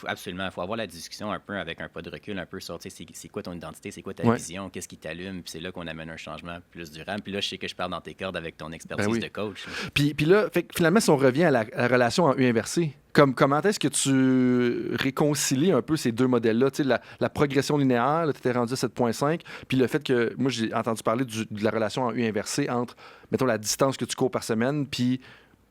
absolument, il faut avoir la discussion un peu avec un pas de recul, un peu sur, tu sais, c'est quoi ton identité, c'est quoi ta vision, qu'est-ce qui t'allume, puis c'est là qu'on amène un changement plus durable. Puis là, je sais que je parle dans tes cordes avec ton expertise de coach. Puis là, fait que finalement, si on revient à la relation en U inversé, comment est-ce que tu réconcilies un peu ces deux modèles-là? Tu sais, la progression linéaire, tu étais rendu à 7,5, puis le fait que, moi, j'ai entendu parler de la relation en U inversé entre, mettons, la distance que tu cours par semaine, puis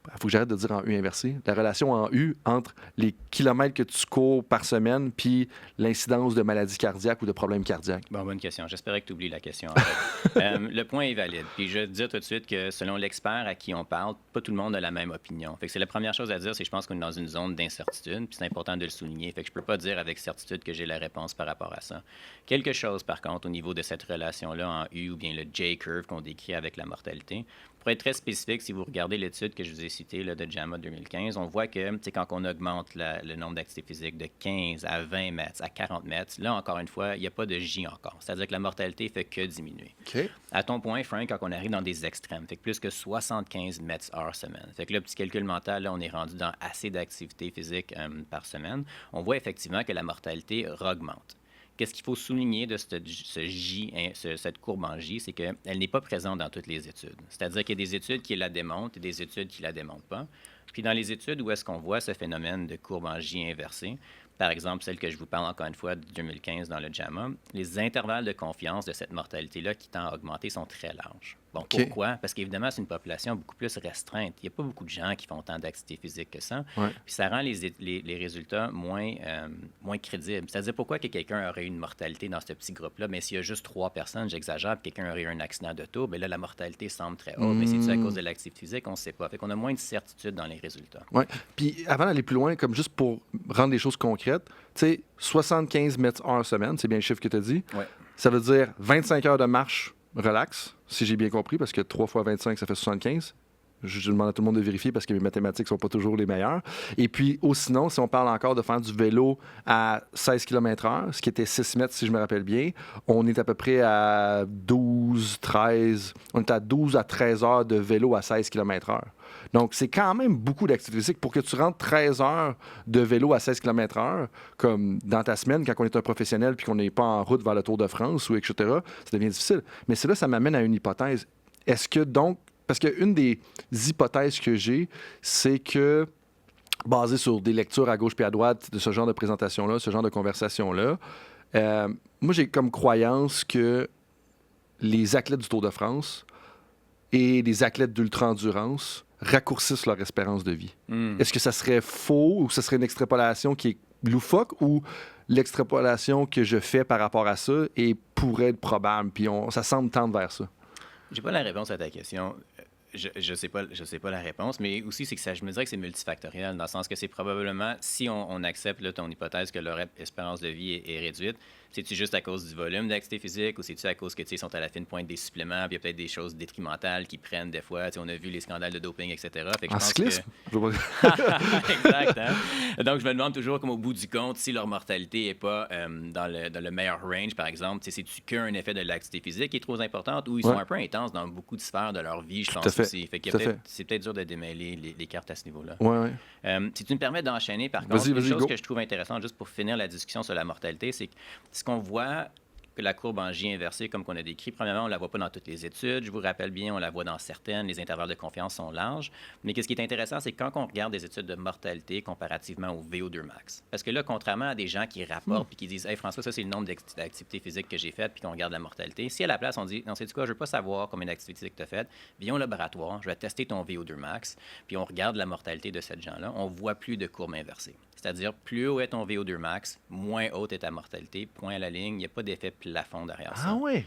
il faut que j'arrête de dire en U inversé. La relation en U entre les kilomètres que tu cours par semaine puis l'incidence de maladies cardiaques ou de problèmes cardiaques. Bon, bonne question. J'espérais que tu oublies la question. En fait. Le point est valide. Puis je vais te dire tout de suite que selon l'expert à qui on parle, pas tout le monde a la même opinion. Fait que c'est la première chose à dire, c'est que je pense qu'on est dans une zone d'incertitude, puis c'est important de le souligner. Fait que je peux pas dire avec certitude que j'ai la réponse par rapport à ça. Quelque chose, par contre, au niveau de cette relation-là en U ou bien le J-curve qu'on décrit avec la mortalité, pour être très spécifique, si vous regardez l'étude que je vous ai citée là, de JAMA 2015, on voit que quand on augmente le nombre d'activités physiques de 15 à 20 mètres, à 40 mètres, là, encore une fois, il n'y a pas de J encore. C'est-à-dire que la mortalité ne fait que diminuer. Okay. À ton point, Frank, quand on arrive dans des extrêmes, fait que plus que 75 mètres heure semaine. Fait que là, petit calcul mental, là, on est rendu dans assez d'activités physiques par semaine. On voit effectivement que la mortalité augmente. Qu'est-ce qu'il faut souligner de cette courbe en J, c'est qu'elle n'est pas présente dans toutes les études. C'est-à-dire qu'il y a des études qui la démontrent et des études qui ne la démontrent pas. Puis dans les études où est-ce qu'on voit ce phénomène de courbe en J inversée, par exemple, celle que je vous parle encore une fois de 2015 dans le JAMA, les intervalles de confiance de cette mortalité-là qui tend à augmenter sont très larges. Bon, pourquoi? Parce qu'évidemment, c'est une population beaucoup plus restreinte. Il n'y a pas beaucoup de gens qui font tant d'activité physique que ça. Ouais. Puis ça rend les résultats moins crédibles. C'est-à-dire, pourquoi que quelqu'un aurait eu une mortalité dans ce petit groupe-là? Mais s'il y a juste 3 personnes, j'exagère, puis quelqu'un aurait eu un accident d'auto, bien là, la mortalité semble très haute. Mais c'est-tu à cause de l'activité physique? On ne sait pas. Fait qu'on a moins de certitude dans les résultats. Oui. Puis avant d'aller plus loin, comme juste pour rendre les choses concrètes, tu sais, 75 mètres heure semaine, c'est bien le chiffre que tu as dit. Ouais. Ça veut dire 25 heures de marche relax, si j'ai bien compris, parce que 3 fois 25, ça fait 75. Je demande à tout le monde de vérifier parce que mes mathématiques ne sont pas toujours les meilleures. Et puis, sinon, si on parle encore de faire du vélo à 16 km/h, ce qui était 6 mètres, si je me rappelle bien, on est à peu près à 12, 13... On est à 12 à 13 heures de vélo à 16 km/h. Donc, c'est quand même beaucoup d'activité physique. Pour que tu rentres 13 heures de vélo à 16 km/h, comme dans ta semaine, quand on est un professionnel puis qu'on n'est pas en route vers le Tour de France ou etc., ça devient difficile. Mais c'est là, ça m'amène à une hypothèse. Est-ce que donc... Parce qu'une des hypothèses que j'ai, c'est que, basé sur des lectures à gauche et à droite de ce genre de présentation-là, ce genre de conversation-là, moi, j'ai comme croyance que les athlètes du Tour de France et les athlètes d'ultra-endurance raccourcissent leur espérance de vie. Est-ce que ça serait faux ou ça serait une extrapolation qui est loufoque ou l'extrapolation que je fais par rapport à ça pourrait être probable, puis ça semble tendre vers ça? J'ai pas la réponse à ta question. Je sais pas la réponse, mais aussi, c'est que je me dirais que c'est multifactoriel, dans le sens que c'est probablement, si on accepte là, ton hypothèse que leur espérance de vie est réduite, c'est-tu juste à cause du volume d'activité physique ou c'est-tu à cause que, ils sont à la fine pointe des suppléments, puis il y a peut-être des choses détrimentales qu'ils prennent des fois. On a vu les scandales de doping, etc. Fait que en cyclisme? Exact. Hein? Donc, je me demande toujours, comme au bout du compte, si leur mortalité n'est pas dans le meilleur range, par exemple. C'est-tu qu'un effet de l'activité physique qui est trop importante ou ils sont un peu intenses dans beaucoup de sphères de leur vie, je pense aussi. Fait qu'il c'est peut-être dur de démêler les cartes à ce niveau-là. Ouais. Si tu me permets d'enchaîner, par contre, une chose que je trouve intéressante, juste pour finir la discussion sur la mortalité, c'est que ce qu'on voit que la courbe en J inversée, comme qu'on a décrit, premièrement, on ne la voit pas dans toutes les études. Je vous rappelle bien, on la voit dans certaines. Les intervalles de confiance sont larges. Mais ce qui est intéressant, c'est quand on regarde des études de mortalité comparativement au VO2 max. Parce que là, contrairement à des gens qui rapportent et qui disent « Hey François, ça c'est le nombre d'activités physiques que j'ai faites puis qu'on regarde la mortalité », si à la place, on dit « Non, c'est du cas, je ne veux pas savoir combien d'activités physiques tu as faites. Viens au laboratoire, je vais tester ton VO2 max, puis on regarde la mortalité de cette gens-là. On ne voit plus de courbe inversée. C'est-à-dire, plus haut est ton VO2 max, moins haute est ta mortalité. Point à la ligne, il n'y a pas d'effet plafond derrière ça. Ah oui.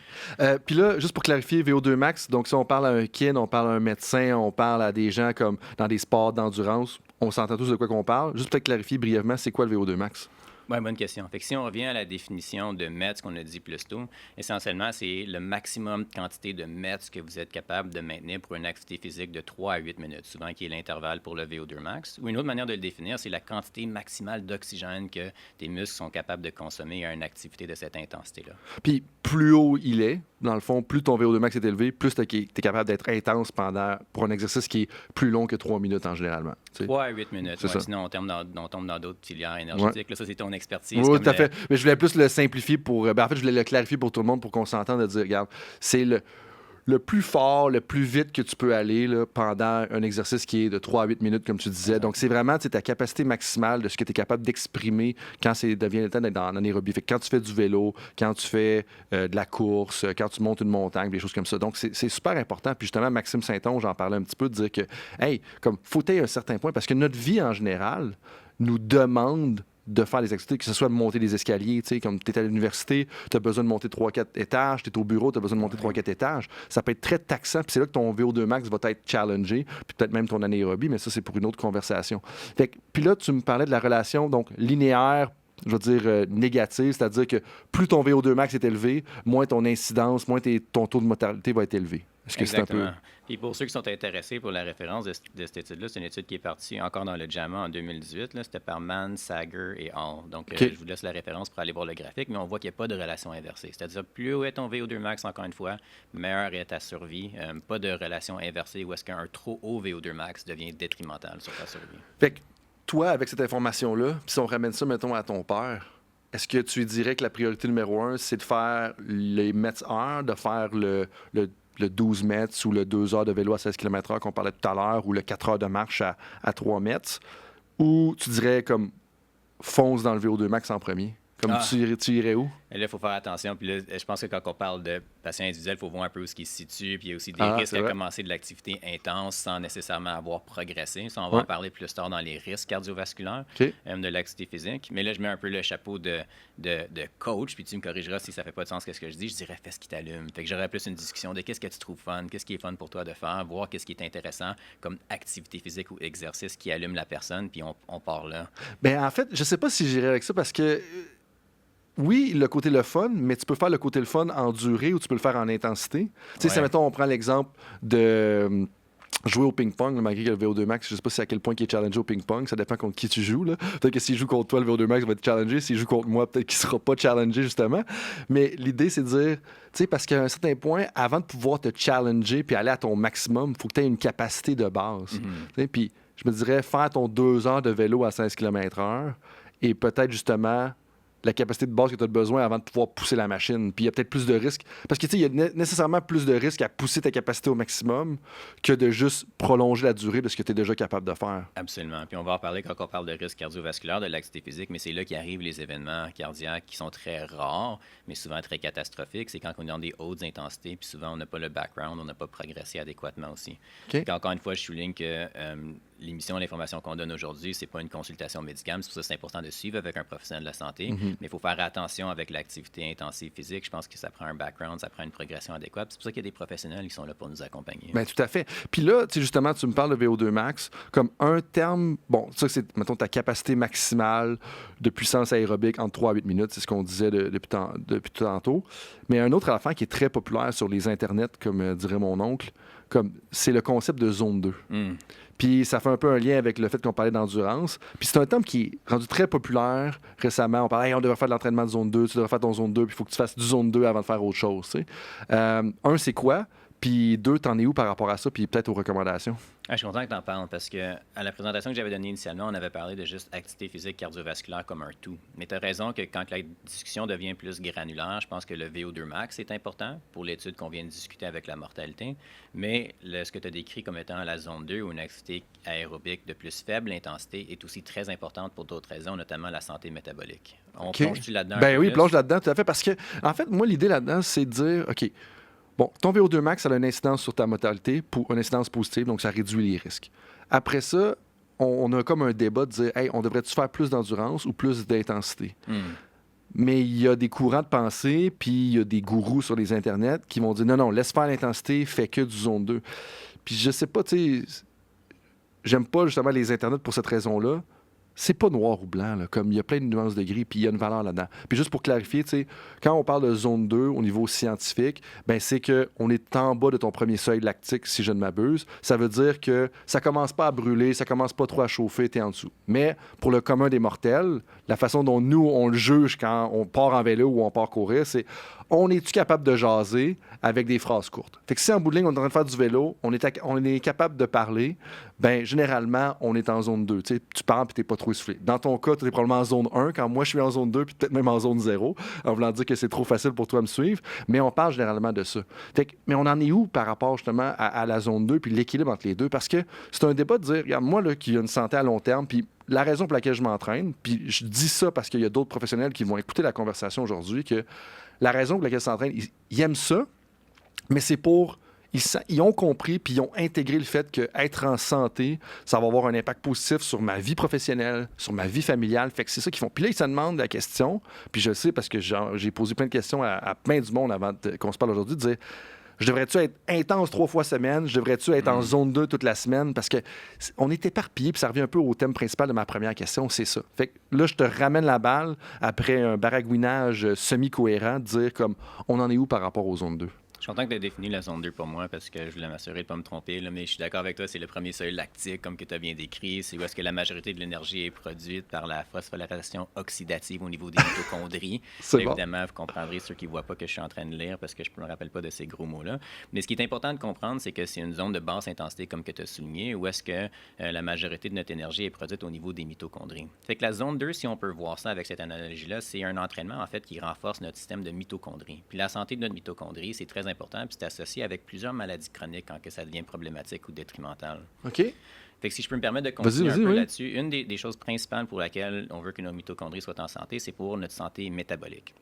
Puis là, juste pour clarifier, VO2 max, donc si on parle à un kin, on parle à un médecin, on parle à des gens comme dans des sports d'endurance, on s'entend tous de quoi qu'on parle. Juste peut-être clarifier brièvement, c'est quoi le VO2 max? Oui, bonne question. Fait que si on revient à la définition de METS qu'on a dit plus tôt, essentiellement, c'est le maximum de quantité de METS que vous êtes capable de maintenir pour une activité physique de 3 à 8 minutes, souvent qui est l'intervalle pour le VO2 max. Ou une autre manière de le définir, c'est la quantité maximale d'oxygène que tes muscles sont capables de consommer à une activité de cette intensité-là. Puis plus haut il est, dans le fond, plus ton VO2 max est élevé, plus tu es capable d'être intense pour un exercice qui est plus long que 3 minutes en généralement. 3 à 8 minutes. Ouais, sinon, on tombe dans d'autres filières énergétiques. Là, ça, c'est ton expertise. Oui, tout à fait. Mais je voulais plus le simplifier en fait, je voulais le clarifier pour tout le monde pour qu'on s'entende de dire, regarde, c'est le plus fort, le plus vite que tu peux aller là, pendant un exercice qui est de 3 à 8 minutes, comme tu disais. Donc, c'est vraiment ta capacité maximale de ce que tu es capable d'exprimer quand devient le temps d'être en anaérobie. Fait que quand tu fais du vélo, quand tu fais de la course, quand tu montes une montagne, des choses comme ça. Donc, c'est super important. Puis justement, Maxime Saint-Onge, j'en parlais un petit peu, de dire que, hey, comme faut être à un certain point, parce que notre vie en général nous demande de faire des activités, que ce soit de monter des escaliers, tu sais, comme tu es à l'université, tu as besoin de monter 3-4 étages, tu es au bureau, tu as besoin de monter 3-4 étages. Ça peut être très taxant, puis c'est là que ton VO2 max va être challengé, puis peut-être même ton anaérobie, mais ça, c'est pour une autre conversation. Puis là, tu me parlais de la relation donc linéaire, je veux dire négative, c'est-à-dire que plus ton VO2 max est élevé, moins ton incidence, moins ton taux de mortalité va être élevé. Est-ce que Exactement. c'est un peu... Puis pour ceux qui sont intéressés pour la référence de cette étude-là, c'est une étude qui est partie encore dans le JAMA en 2018. C'était par Mann, Sager et Hall. Donc, je vous laisse la référence pour aller voir le graphique, mais on voit qu'il n'y a pas de relation inversée. C'est-à-dire, plus haut est ton VO2 max, encore une fois, meilleure est ta survie. Pas de relation inversée où est-ce qu'un trop haut VO2 max devient détrimental sur ta survie. Fait que toi, avec cette information-là, puis si on ramène ça, mettons, à ton père, est-ce que tu lui dirais que la priorité numéro 1, c'est de faire les mètres-heures, de faire le 12 mètres ou le 2 heures de vélo à 16 km/h qu'on parlait tout à l'heure, ou le 4 heures de marche à 3 mètres, ou tu dirais comme fonce dans le VO2 max en premier? Comme tu irais où? Et là, il faut faire attention. Puis là, je pense que quand on parle de patient individuel, il faut voir un peu où il se situe. Puis il y a aussi des risques à commencer de l'activité intense sans nécessairement avoir progressé. Ça, on va en parler plus tard dans les risques cardiovasculaires de l'activité physique. Mais là, je mets un peu le chapeau de coach. Puis tu me corrigeras si ça ne fait pas de sens ce que je dis. Je dirais fais ce qui t'allume. Fait que j'aurais plus une discussion de qu'est-ce que tu trouves fun, qu'est-ce qui est fun pour toi de faire, voir qu'est-ce qui est intéressant comme activité physique ou exercice qui allume la personne. Puis on part là. Bien, en fait, je ne sais pas si j'irais avec ça parce que oui, le côté le fun, mais tu peux faire le côté le fun en durée ou tu peux le faire en intensité. Tu sais, si, mettons, on prend l'exemple de jouer au ping-pong, malgré que le VO2 max, je sais pas si à quel point il est challengé au ping-pong, ça dépend contre qui tu joues. Là. Peut-être que s'il joue contre toi, le VO2 max va être challengé. S'il joue contre moi, peut-être qu'il sera pas challengé, justement. Mais l'idée, c'est de dire, tu sais, parce qu'à un certain point, avant de pouvoir te challenger puis aller à ton maximum, il faut que tu aies une capacité de base. Puis je me dirais, faire ton 2 heures de vélo à 16 km/h et peut-être, justement, la capacité de base que tu as besoin avant de pouvoir pousser la machine. Puis il y a peut-être plus de risques. Parce que, tu sais, il y a nécessairement plus de risques à pousser ta capacité au maximum que de juste prolonger la durée de ce que tu es déjà capable de faire. Absolument. Puis on va en parler quand on parle de risque cardiovasculaire, de l'activité physique, mais c'est là qu'arrivent les événements cardiaques qui sont très rares, mais souvent très catastrophiques. C'est quand on est dans des hautes intensités, puis souvent on n'a pas le background, on n'a pas progressé adéquatement aussi. Donc, encore une fois, je souligne que l'émission, l'information qu'on donne aujourd'hui, c'est pas une consultation médicale. C'est pour ça que c'est important de suivre avec un professionnel de la santé. Mais il faut faire attention avec l'activité intensive physique. Je pense que ça prend un background, ça prend une progression adéquate. C'est pour ça qu'il y a des professionnels qui sont là pour nous accompagner. Bien, tout à fait. Puis là, tu sais, justement, tu me parles de VO2 max comme un terme. Bon, ça, c'est, mettons, ta capacité maximale de puissance aérobique entre 3 à 8 minutes. C'est ce qu'on disait depuis tantôt. Mais un autre affaire qui est très populaire sur les internets, comme dirait mon oncle, c'est le concept de zone 2. Puis ça fait un peu un lien avec le fait qu'on parlait d'endurance. Puis c'est un terme qui est rendu très populaire récemment. On parlait, on devrait faire de l'entraînement de zone 2, tu devrais faire ton zone 2, puis il faut que tu fasses du zone 2 avant de faire autre chose. C'est quoi? Puis 2, t'en es où par rapport à ça, puis peut-être aux recommandations? Je suis content que tu en parles parce que à la présentation que j'avais donnée initialement, on avait parlé de juste activité physique cardiovasculaire comme un tout. Mais tu as raison que quand la discussion devient plus granulaire, je pense que le VO2 max est important pour l'étude qu'on vient de discuter avec la mortalité. Mais ce que tu as décrit comme étant la zone 2 ou une activité aérobique de plus faible intensité est aussi très importante pour d'autres raisons, notamment la santé métabolique. On plonge-tu là-dedans? Ben oui, plonge là-dedans, tout à fait. Parce que, en fait, moi, l'idée là-dedans, c'est de dire, OK, bon, ton VO2 max, ça a une incidence sur ta mortalité, une incidence positive, donc ça réduit les risques. Après ça, on a comme un débat de dire, hey, on devrait-tu faire plus d'endurance ou plus d'intensité? Mais il y a des courants de pensée, puis il y a des gourous sur les internets qui vont dire, non, laisse faire l'intensité, fais que du zone 2. Puis je sais pas, tu sais, j'aime pas justement les internets pour cette raison-là. C'est pas noir ou blanc, là, comme il y a plein de nuances de gris, puis il y a une valeur là-dedans. Puis juste pour clarifier, tu sais, quand on parle de zone 2 au niveau scientifique, ben c'est qu'on est en bas de ton premier seuil lactique, si je ne m'abuse. Ça veut dire que ça commence pas à brûler, ça commence pas trop à chauffer, t'es en dessous. Mais pour le commun des mortels, la façon dont nous, on le juge quand on part en vélo ou on part courir, c'est on est-tu capable de jaser avec des phrases courtes? Fait que si en bout de ligne, on est en train de faire du vélo, on est capable de parler, ben généralement, on est en zone 2. Tu sais, tu parles puis t'es pas trop essoufflé. Dans ton cas, tu es probablement en zone 1, quand moi, je suis en zone 2 puis peut-être même en zone 0, en voulant dire que c'est trop facile pour toi de me suivre, mais on parle généralement de ça. Fait que, mais on en est où par rapport justement à la zone 2 puis l'équilibre entre les deux? Parce que c'est un débat de dire, regarde, moi, là, qui a une santé à long terme, puis la raison pour laquelle je m'entraîne, puis je dis ça parce qu'il y a d'autres professionnels qui vont écouter la conversation aujourd'hui, que la raison pour laquelle ils s'entraînent, ils aiment ça, mais c'est pour... Ils ont compris puis ils ont intégré le fait qu'être en santé, ça va avoir un impact positif sur ma vie professionnelle, sur ma vie familiale. Fait que c'est ça qu'ils font. Puis là, ils se demandent la question, puis je le sais parce que j'ai posé plein de questions à plein du monde avant qu'on se parle aujourd'hui, de dire, je devrais-tu être intense 3 fois semaine? Je devrais-tu être en zone 2 toute la semaine? Parce qu'on est éparpillé, puis ça revient un peu au thème principal de ma première question, c'est ça. Fait que là, je te ramène la balle après un baragouinage semi-cohérent, de dire comme, on en est où par rapport aux zones 2? Je suis content que tu aies défini la zone 2 pour moi parce que je voulais m'assurer de ne pas me tromper. Là, mais je suis d'accord avec toi, c'est le premier seuil lactique, comme que tu as bien décrit. C'est où est-ce que la majorité de l'énergie est produite par la phosphorylation oxydative au niveau des mitochondries. Évidemment, vous comprendrez ceux qui ne voient pas que je suis en train de lire parce que je ne me rappelle pas de ces gros mots-là. Mais ce qui est important de comprendre, c'est que c'est une zone de basse intensité, comme que tu as souligné, où est-ce que la majorité de notre énergie est produite au niveau des mitochondries. Fait que la zone 2, si on peut voir ça avec cette analogie-là, c'est un entraînement, en fait, qui renforce notre système de mitochondries. Puis la santé de notre mitochondrie, c'est très important. Puis c'est associé avec plusieurs maladies chroniques quand que ça devient problématique ou détrimental. OK. Fait que si je peux me permettre de continuer un peu là-dessus, une des choses principales pour laquelle on veut que nos mitochondries soient en santé, c'est pour notre santé métabolique.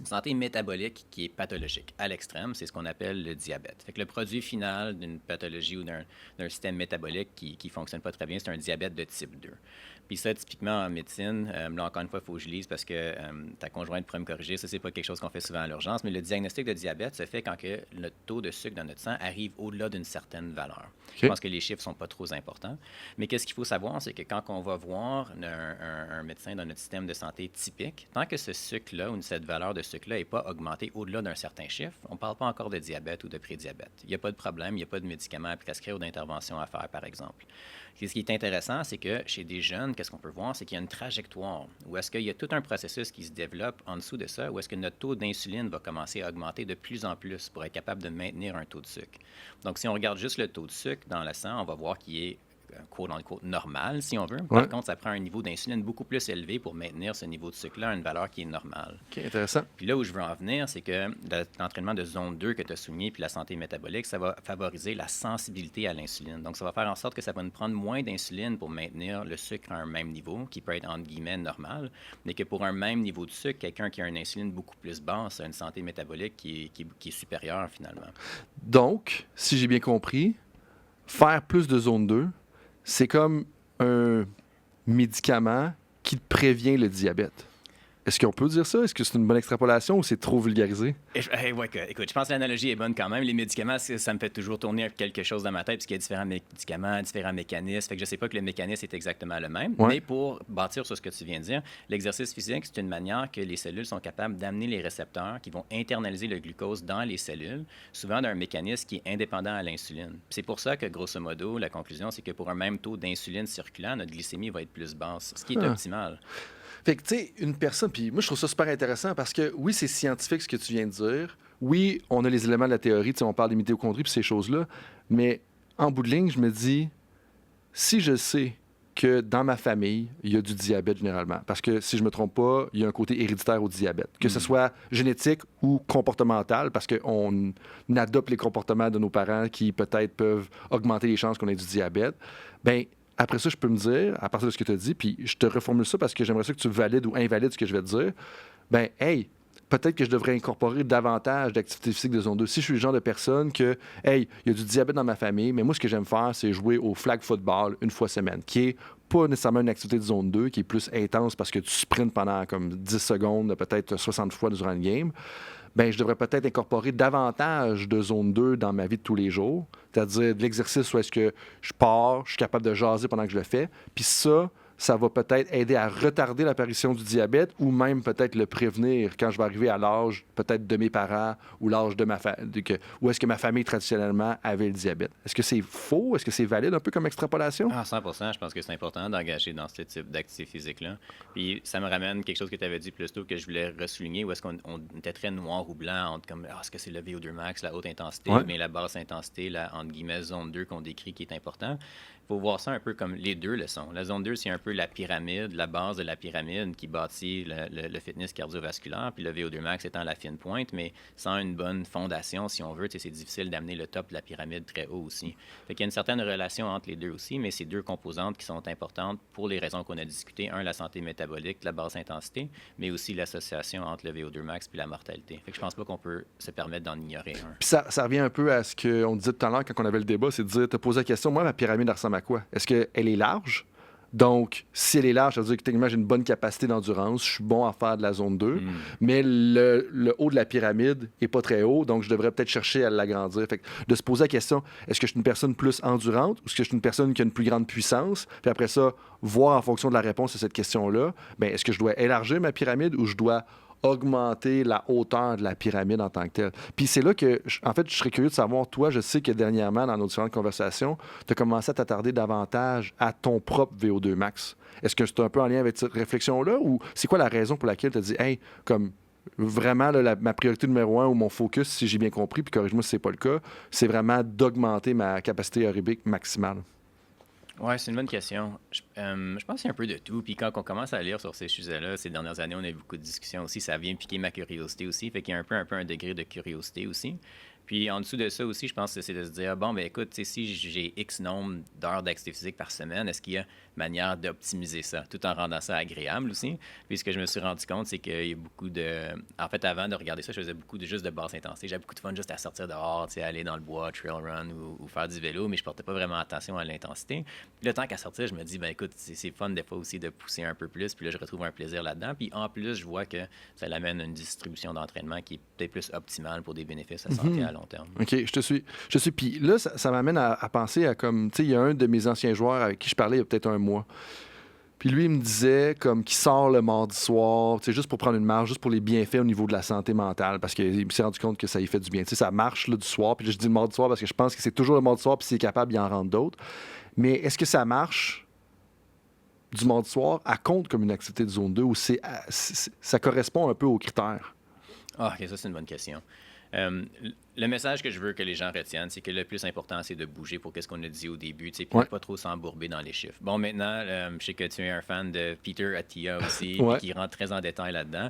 Une santé métabolique qui est pathologique à l'extrême, c'est ce qu'on appelle le diabète. Fait que le produit final d'une pathologie ou d'un système métabolique qui ne fonctionne pas très bien, c'est un diabète de type 2. Puis ça, typiquement en médecine, là encore une fois, il faut que je lise parce que ta conjointe pourrait me corriger. Ça, c'est pas quelque chose qu'on fait souvent à l'urgence, mais le diagnostic de diabète se fait quand que le taux de sucre dans notre sang arrive au-delà d'une certaine valeur. Okay. Je pense que les chiffres sont pas trop importants. Mais qu'est-ce qu'il faut savoir, c'est que quand on va voir un médecin dans notre système de santé typique, tant que ce sucre-là ou cette valeur de sucre-là n'est pas augmentée au-delà d'un certain chiffre, on ne parle pas encore de diabète ou de prédiabète. Il n'y a pas de problème, il n'y a pas de médicaments à prescrire ou d'intervention à faire, par exemple. Et ce qui est intéressant, c'est que chez des jeunes, qu'est-ce qu'on peut voir, c'est qu'il y a une trajectoire où est-ce qu'il y a tout un processus qui se développe en dessous de ça, où est-ce que notre taux d'insuline va commencer à augmenter de plus en plus pour être capable de maintenir un taux de sucre. Donc, si on regarde juste le taux de sucre dans le sang, on va voir qu'il est quote-unquote normal, si on veut. Par contre, ça prend un niveau d'insuline beaucoup plus élevé pour maintenir ce niveau de sucre-là à une valeur qui est normale. OK, intéressant. Puis là où je veux en venir, c'est que l'entraînement de zone 2 que tu as souligné, puis la santé métabolique, ça va favoriser la sensibilité à l'insuline. Donc, ça va faire en sorte que ça va nous prendre moins d'insuline pour maintenir le sucre à un même niveau, qui peut être, entre guillemets, normal, mais que pour un même niveau de sucre, quelqu'un qui a une insuline beaucoup plus basse a une santé métabolique qui est supérieure, finalement. Donc, si j'ai bien compris, faire plus de zone 2, c'est comme un médicament qui prévient le diabète. Est-ce qu'on peut dire ça? Est-ce que c'est une bonne extrapolation ou c'est trop vulgarisé? Écoute, je pense que l'analogie est bonne quand même. Les médicaments, ça me fait toujours tourner quelque chose dans ma tête, puisqu'il y a différents médicaments, différents mécanismes. Fait que je ne sais pas que le mécanisme est exactement le même. Ouais. Mais pour bâtir sur ce que tu viens de dire, l'exercice physique, c'est une manière que les cellules sont capables d'amener les récepteurs qui vont internaliser le glucose dans les cellules, souvent d'un mécanisme qui est indépendant à l'insuline. C'est pour ça que, grosso modo, la conclusion, c'est que pour un même taux d'insuline circulant, notre glycémie va être plus basse, ce qui est optimal. Fait que, tu sais, une personne, puis moi, je trouve ça super intéressant parce que, oui, c'est scientifique ce que tu viens de dire. oui, on a les éléments de la théorie, on parle des mitochondries puis ces choses-là, mais en bout de ligne, je me dis, si je sais que dans ma famille, il y a du diabète généralement, parce que si je ne me trompe pas, il y a un côté héréditaire au diabète, que ce soit génétique ou comportemental, parce qu'on adopte les comportements de nos parents qui peut-être peuvent augmenter les chances qu'on ait du diabète, bien, après ça, je peux me dire, à partir de ce que tu as dit, puis je te reformule ça parce que j'aimerais ça que tu valides ou invalides ce que je vais te dire, bien, hey, peut-être que je devrais incorporer davantage d'activité physique de zone 2. Si je suis le genre de personne que, hey, il y a du diabète dans ma famille, mais moi, ce que j'aime faire, c'est jouer au flag football une fois semaine, qui est pas nécessairement une activité de zone 2, qui est plus intense parce que tu sprintes pendant comme 10 secondes, peut-être 60 fois durant le game. Bien, je devrais peut-être incorporer davantage de zone 2 dans ma vie de tous les jours, c'est-à-dire de l'exercice où est-ce que je pars, je suis capable de jaser pendant que je le fais, puis ça va peut-être aider à retarder l'apparition du diabète ou même peut-être le prévenir quand je vais arriver à l'âge peut-être de mes parents ou l'âge de ma famille, où est-ce que ma famille traditionnellement avait le diabète. Est-ce que c'est faux? Est-ce que c'est valide un peu comme extrapolation? Ah, 100%, je pense que c'est important d'engager dans ce type d'activité physique-là. Puis ça me ramène quelque chose que tu avais dit plus tôt que je voulais ressouligner, où est-ce qu'on était très noir ou blanc, entre comme, est-ce que c'est le VO2 max, la haute intensité, mais la basse intensité, la, entre guillemets, zone 2 qu'on décrit qui est important. Il faut voir ça un peu comme les deux le sont. La zone 2, c'est un peu la pyramide, la base de la pyramide qui bâtit le fitness cardiovasculaire, puis le VO2 max étant la fine pointe, mais sans une bonne fondation, si on veut, c'est difficile d'amener le top de la pyramide très haut aussi. Fait qu'il y a une certaine relation entre les deux aussi, mais c'est deux composantes qui sont importantes pour les raisons qu'on a discutées. Un, la santé métabolique, la basse intensité, mais aussi l'association entre le VO2 max puis la mortalité. Fait que je pense pas qu'on peut se permettre d'en ignorer un. Puis ça revient un peu à ce qu'on disait tout à l'heure quand on avait le débat, c'est de dire, te poser la question, moi, ma pyramide ressemble à quoi? Est-ce qu'elle est large? Donc, si elle est large, ça veut dire que techniquement, j'ai une bonne capacité d'endurance, je suis bon à faire de la zone 2, mais le haut de la pyramide n'est pas très haut, donc je devrais peut-être chercher à l'agrandir. Fait que de se poser la question, est-ce que je suis une personne plus endurante ou est-ce que je suis une personne qui a une plus grande puissance? Puis après ça, voir en fonction de la réponse à cette question-là, bien, est-ce que je dois élargir ma pyramide ou je dois augmenter la hauteur de la pyramide en tant que telle. Puis c'est là que, en fait, je serais curieux de savoir, toi, je sais que dernièrement, dans nos différentes conversations, tu as commencé à t'attarder davantage à ton propre VO2 max. Est-ce que c'est un peu en lien avec cette réflexion-là ou c'est quoi la raison pour laquelle tu as dit, hey, comme vraiment, là, ma priorité numéro 1 ou mon focus, si j'ai bien compris, puis corrige-moi si c'est pas le cas, c'est vraiment d'augmenter ma capacité aérobique maximale? Oui, c'est une bonne question. Je pense qu'il y a un peu de tout. Puis quand on commence à lire sur ces sujets-là, ces dernières années, on a eu beaucoup de discussions aussi. Ça vient piquer ma curiosité aussi. Fait qu'il y a un peu un degré de curiosité aussi. Puis en dessous de ça aussi, je pense que c'est de se dire, bon, ben écoute, si j'ai X nombre d'heures d'activité physique par semaine, est-ce qu'il y a manière d'optimiser ça, tout en rendant ça agréable aussi? Puis ce que je me suis rendu compte, c'est qu'il y a beaucoup de... En fait, avant de regarder ça, je faisais beaucoup juste de basse intensité. J'avais beaucoup de fun juste à sortir dehors, aller dans le bois, trail run ou faire du vélo, mais je portais pas vraiment attention à l'intensité. Puis le temps qu'à sortir, je me dis, ben écoute, c'est fun des fois aussi de pousser un peu plus, puis là, je retrouve un plaisir là-dedans. Puis en plus, je vois que ça l'amène à une distribution d'entraînement qui est peut-être plus optimale pour des bénéfices à santé à long terme. OK, je te suis. Puis là, ça m'amène à penser à comme, tu sais, il y a un de mes anciens joueurs avec qui je parlais il y a peut-être un mois. Puis lui, il me disait comme qu'il sort le mardi soir, tu sais, juste pour prendre une marche, juste pour les bienfaits au niveau de la santé mentale, parce qu'il s'est rendu compte que ça y fait du bien. Tu sais, ça marche là, du soir. Puis là, je dis le mardi soir parce que je pense que c'est toujours le mardi soir, puis s'il est capable, il en rentre d'autres. Mais est-ce que ça marche du mardi soir à compte comme une activité de zone 2 ou ça correspond un peu aux critères? Ah, OK, ça, c'est une bonne question. Le message que je veux que les gens retiennent, c'est que le plus important, c'est de bouger pour ce qu'on a dit au début, puis pas trop s'embourber dans les chiffres. Bon, maintenant, je sais que tu es un fan de Peter Attia aussi, qui rentre très en détail là-dedans.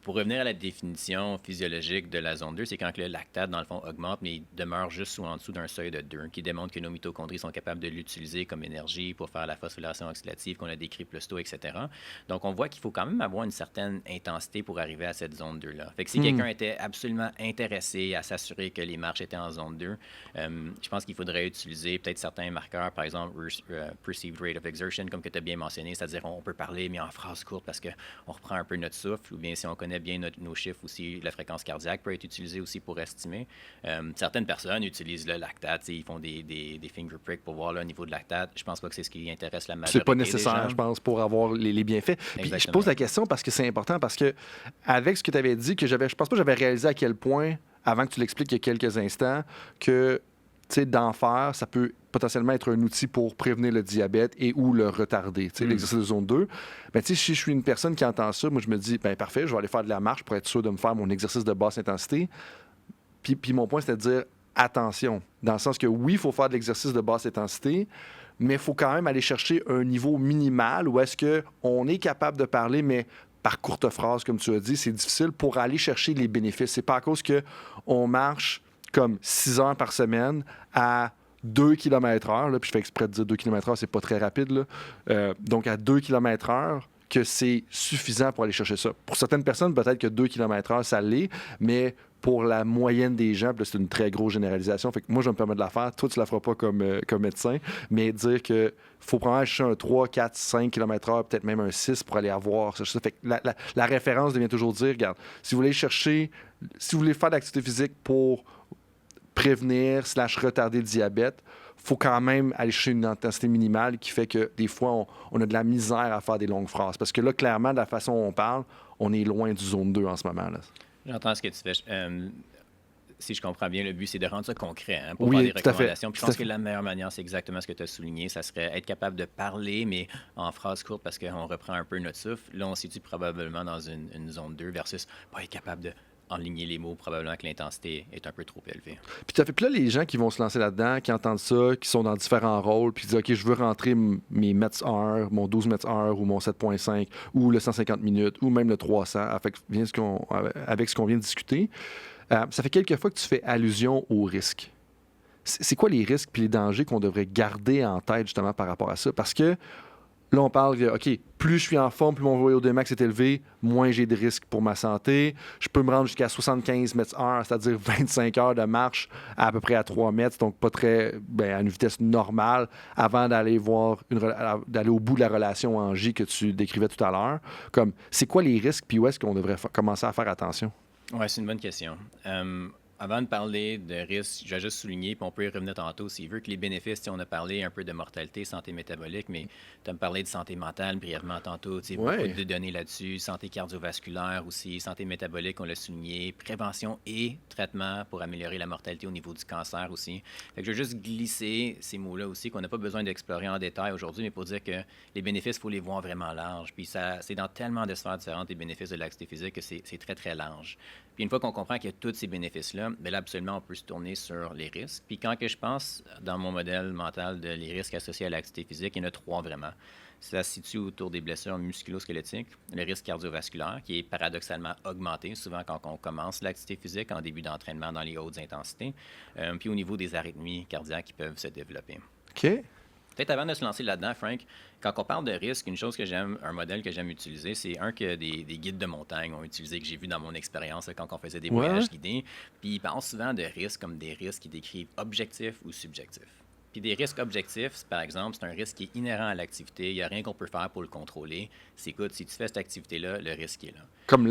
Pour revenir à la définition physiologique de la zone 2, c'est quand le lactate, dans le fond, augmente, mais il demeure juste en dessous d'un seuil de 2, qui démontre que nos mitochondries sont capables de l'utiliser comme énergie pour faire la phosphorylation oxydative qu'on a décrit plus tôt, etc. Donc, on voit qu'il faut quand même avoir une certaine intensité pour arriver à cette zone 2-là. Fait que si quelqu'un était absolument intéressé à s'assurer que les marches étaient en zone 2, je pense qu'il faudrait utiliser peut-être certains marqueurs, par exemple, perceived rate of exertion, comme que tu as bien mentionné, c'est-à-dire on peut parler, mais en phrase courte parce qu'on reprend un peu notre souffle, ou bien si on connaît bien nos chiffres aussi, la fréquence cardiaque peut être utilisée aussi pour estimer. Certaines personnes utilisent le lactate, ils font des finger pricks pour voir le niveau de lactate. Je pense pas que c'est ce qui intéresse la majorité. C'est pas nécessaire, je pense, pour avoir les bienfaits. Puis je pose la question parce que c'est important, parce que avec ce que tu avais dit, je pense pas que j'avais réalisé à quel point, avant que tu l'expliques il y a quelques instants, que d'en faire, ça peut potentiellement être un outil pour prévenir le diabète et ou le retarder, l'exercice de zone 2. Ben, si je suis une personne qui entend ça, moi, je me dis, ben parfait, je vais aller faire de la marche pour être sûr de me faire mon exercice de basse intensité. Puis mon point, c'était de dire, attention, dans le sens que oui, il faut faire de l'exercice de basse intensité, mais il faut quand même aller chercher un niveau minimal où est-ce qu'on est capable de parler, mais par courte phrase, comme tu as dit, c'est difficile pour aller chercher les bénéfices. C'est pas à cause qu'on marche comme 6 heures par semaine à 2 km/h, là, puis je fais exprès de dire 2 km/h, c'est pas très rapide, là. Donc à 2 km/h, que c'est suffisant pour aller chercher ça. Pour certaines personnes, peut-être que 2 km/h, ça l'est, mais pour la moyenne des gens, puis là, c'est une très grosse généralisation. Fait que moi, je vais me permettre de la faire. Toi, tu la feras pas comme médecin, mais dire que faut probablement chercher un 3, 4, 5 km/h, peut-être même un 6 pour aller avoir ça. Fait que la référence devient toujours dire, regarde, si vous voulez chercher, si vous voulez faire de l'activité physique pour prévenir / retarder le diabète, faut quand même aller chercher une intensité minimale qui fait que des fois, on a de la misère à faire des longues phrases. Parce que là, clairement, de la façon dont on parle, on est loin du zone 2 en ce moment, là. J'entends ce que tu fais. Si je comprends bien, le but, c'est de rendre ça concret, hein, pour Oui, faire des tout à fait. recommandations. Puis je pense que la meilleure manière, c'est exactement ce que tu as souligné. Ça serait être capable de parler, mais en phrases courtes, parce qu'on reprend un peu notre souffle. Là, on se situe probablement dans une zone 2 versus pas être capable de enligner les mots, probablement que l'intensité est un peu trop élevée. Puis tu as fait, puis là, les gens qui vont se lancer là-dedans, qui entendent ça, qui sont dans différents rôles, puis qui disent, OK, je veux rentrer mes mètres heure, mon 12 mètres heure, ou mon 7.5, ou le 150 minutes, ou même le 300, avec ce qu'on vient de discuter. Ça fait quelques fois que tu fais allusion aux risques. C'est quoi les risques puis les dangers qu'on devrait garder en tête, justement, par rapport à ça? Parce que là, on parle de, OK, plus je suis en forme, plus mon VO2 max est élevé, moins j'ai de risques pour ma santé. Je peux me rendre jusqu'à 75 mètres heure, c'est-à-dire 25 heures de marche à peu près à 3 mètres, donc pas très, à une vitesse normale, avant d'aller d'aller au bout de la relation en J que tu décrivais tout à l'heure. Comme, c'est quoi les risques, puis où est-ce qu'on devrait commencer à faire attention? Oui, c'est une bonne question. Avant de parler de risques, je vais juste souligner, puis on peut y revenir tantôt s'il veut, que les bénéfices, on a parlé un peu de mortalité, santé métabolique, mais tu as me parlé de santé mentale brièvement tantôt, beaucoup de données là-dessus, santé cardiovasculaire aussi, santé métabolique, on l'a souligné, prévention et traitement pour améliorer la mortalité au niveau du cancer aussi. Fait que je veux juste glisser ces mots-là aussi, qu'on n'a pas besoin d'explorer en détail aujourd'hui, mais pour dire que les bénéfices, il faut les voir vraiment larges. Puis c'est dans tellement de sphères différentes, les bénéfices de l'activité physique, que c'est très, très large. Puis une fois qu'on comprend qu'il y a tous ces bénéfices-là, bien là, absolument, on peut se tourner sur les risques. Puis quand que je pense, dans mon modèle mental de les risques associés à l'activité physique, il y en a 3 vraiment. Ça se situe autour des blessures musculo-squelettiques, le risque cardiovasculaire, qui est paradoxalement augmenté, souvent quand on commence l'activité physique en début d'entraînement dans les hautes intensités, puis au niveau des arythmies cardiaques qui peuvent se développer. OK. Peut-être avant de se lancer là-dedans, Frank, quand on parle de risque, une chose que j'aime, un modèle que j'aime utiliser, c'est un que des guides de montagne ont utilisé, que j'ai vu dans mon expérience quand on faisait des voyages guidés. Puis ils parlent souvent de risques comme des risques qui décrivent objectifs ou subjectifs. Puis des risques objectifs, par exemple, c'est un risque qui est inhérent à l'activité. Il n'y a rien qu'on peut faire pour le contrôler. C'est, écoute, si tu fais cette activité-là, le risque est là. Comme,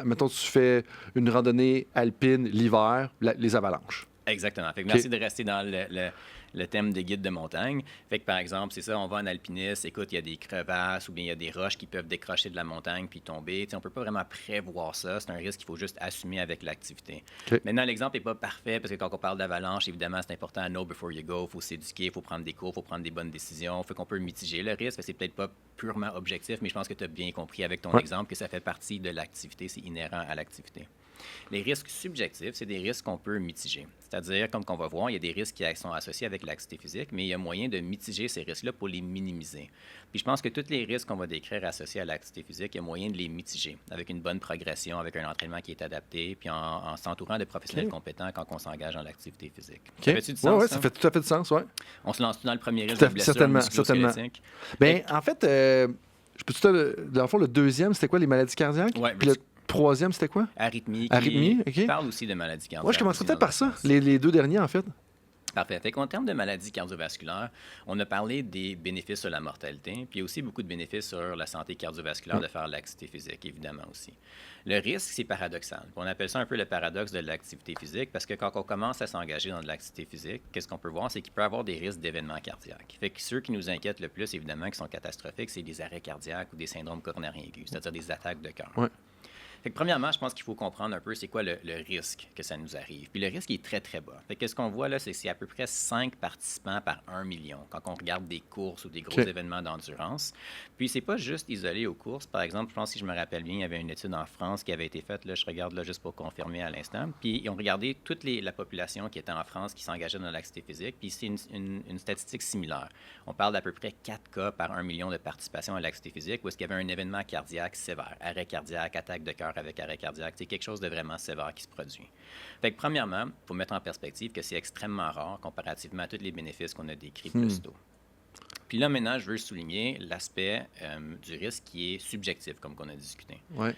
mettons, tu fais une randonnée alpine l'hiver, les avalanches. Exactement. Fait que merci de rester dans le thème des guides de montagne. Fait que, par exemple, c'est ça, on va en alpiniste, écoute, il y a des crevasses ou bien il y a des roches qui peuvent décrocher de la montagne puis tomber. T'sais, on ne peut pas vraiment prévoir ça. C'est un risque qu'il faut juste assumer avec l'activité. Okay. Maintenant, l'exemple n'est pas parfait parce que quand on parle d'avalanche, évidemment, c'est important à know before you go. Il faut s'éduquer, il faut prendre des cours, il faut prendre des bonnes décisions. Fait qu'on peut mitiger le risque. C'est peut-être pas purement objectif, mais je pense que tu as bien compris avec ton exemple que ça fait partie de l'activité, c'est inhérent à l'activité. Les risques subjectifs, c'est des risques qu'on peut mitiger. C'est-à-dire, comme qu'on va voir, il y a des risques qui sont associés avec l'activité physique, mais il y a moyen de mitiger ces risques-là pour les minimiser. Puis je pense que tous les risques qu'on va décrire associés à l'activité physique, il y a moyen de les mitiger avec une bonne progression, avec un entraînement qui est adapté, puis en s'entourant de professionnels compétents quand on s'engage dans l'activité physique. Ça fait du sens? Oui, ça fait tout à fait du sens, oui. On se lance dans le premier risque de blessure musculo-squelettique? Bien, en fait, je peux dans le fond, le deuxième, c'était quoi, les maladies cardiaques? Oui, puis le troisième, c'était quoi? Arythmie. OK. Parle aussi de maladies cardiaques. Moi, je commencerais peut-être par ça, les 2 derniers, en fait. Parfait. Fait qu'en termes de maladies cardiovasculaires, on a parlé des bénéfices sur la mortalité, puis il y a aussi beaucoup de bénéfices sur la santé cardiovasculaire de faire l'activité physique, évidemment aussi. Le risque, c'est paradoxal. On appelle ça un peu le paradoxe de l'activité physique, parce que quand on commence à s'engager dans de l'activité physique, qu'est-ce qu'on peut voir? C'est qu'il peut y avoir des risques d'événements cardiaques. Fait que ceux qui nous inquiètent le plus, évidemment, qui sont catastrophiques, c'est des arrêts cardiaques ou des syndromes coronariens aigus, c'est-à-dire des attaques de cœur. Ouais. Fait que premièrement, je pense qu'il faut comprendre un peu c'est quoi le risque que ça nous arrive. Puis le risque est très, très bas. Fait que ce qu'on voit là, c'est que c'est à peu près 5 participants par 1 million quand on regarde des courses ou des gros événements d'endurance. Puis c'est pas juste isolé aux courses. Par exemple, je pense, si je me rappelle bien, il y avait une étude en France qui avait été faite, là, je regarde là juste pour confirmer à l'instant. Puis ils ont regardé toute la population qui était en France qui s'engageait dans l'activité physique. Puis c'est une statistique similaire. On parle d'à peu près 4 cas par 1 million de participation à l'activité physique où est-ce qu'il y avait un événement cardiaque sévère, arrêt cardiaque, attaque de cœur avec arrêt cardiaque, c'est quelque chose de vraiment sévère qui se produit. Fait que premièrement, il faut mettre en perspective que c'est extrêmement rare comparativement à tous les bénéfices qu'on a décrits plus tôt. Puis là, maintenant, je veux souligner l'aspect du risque qui est subjectif, comme qu'on a discuté. Ouais.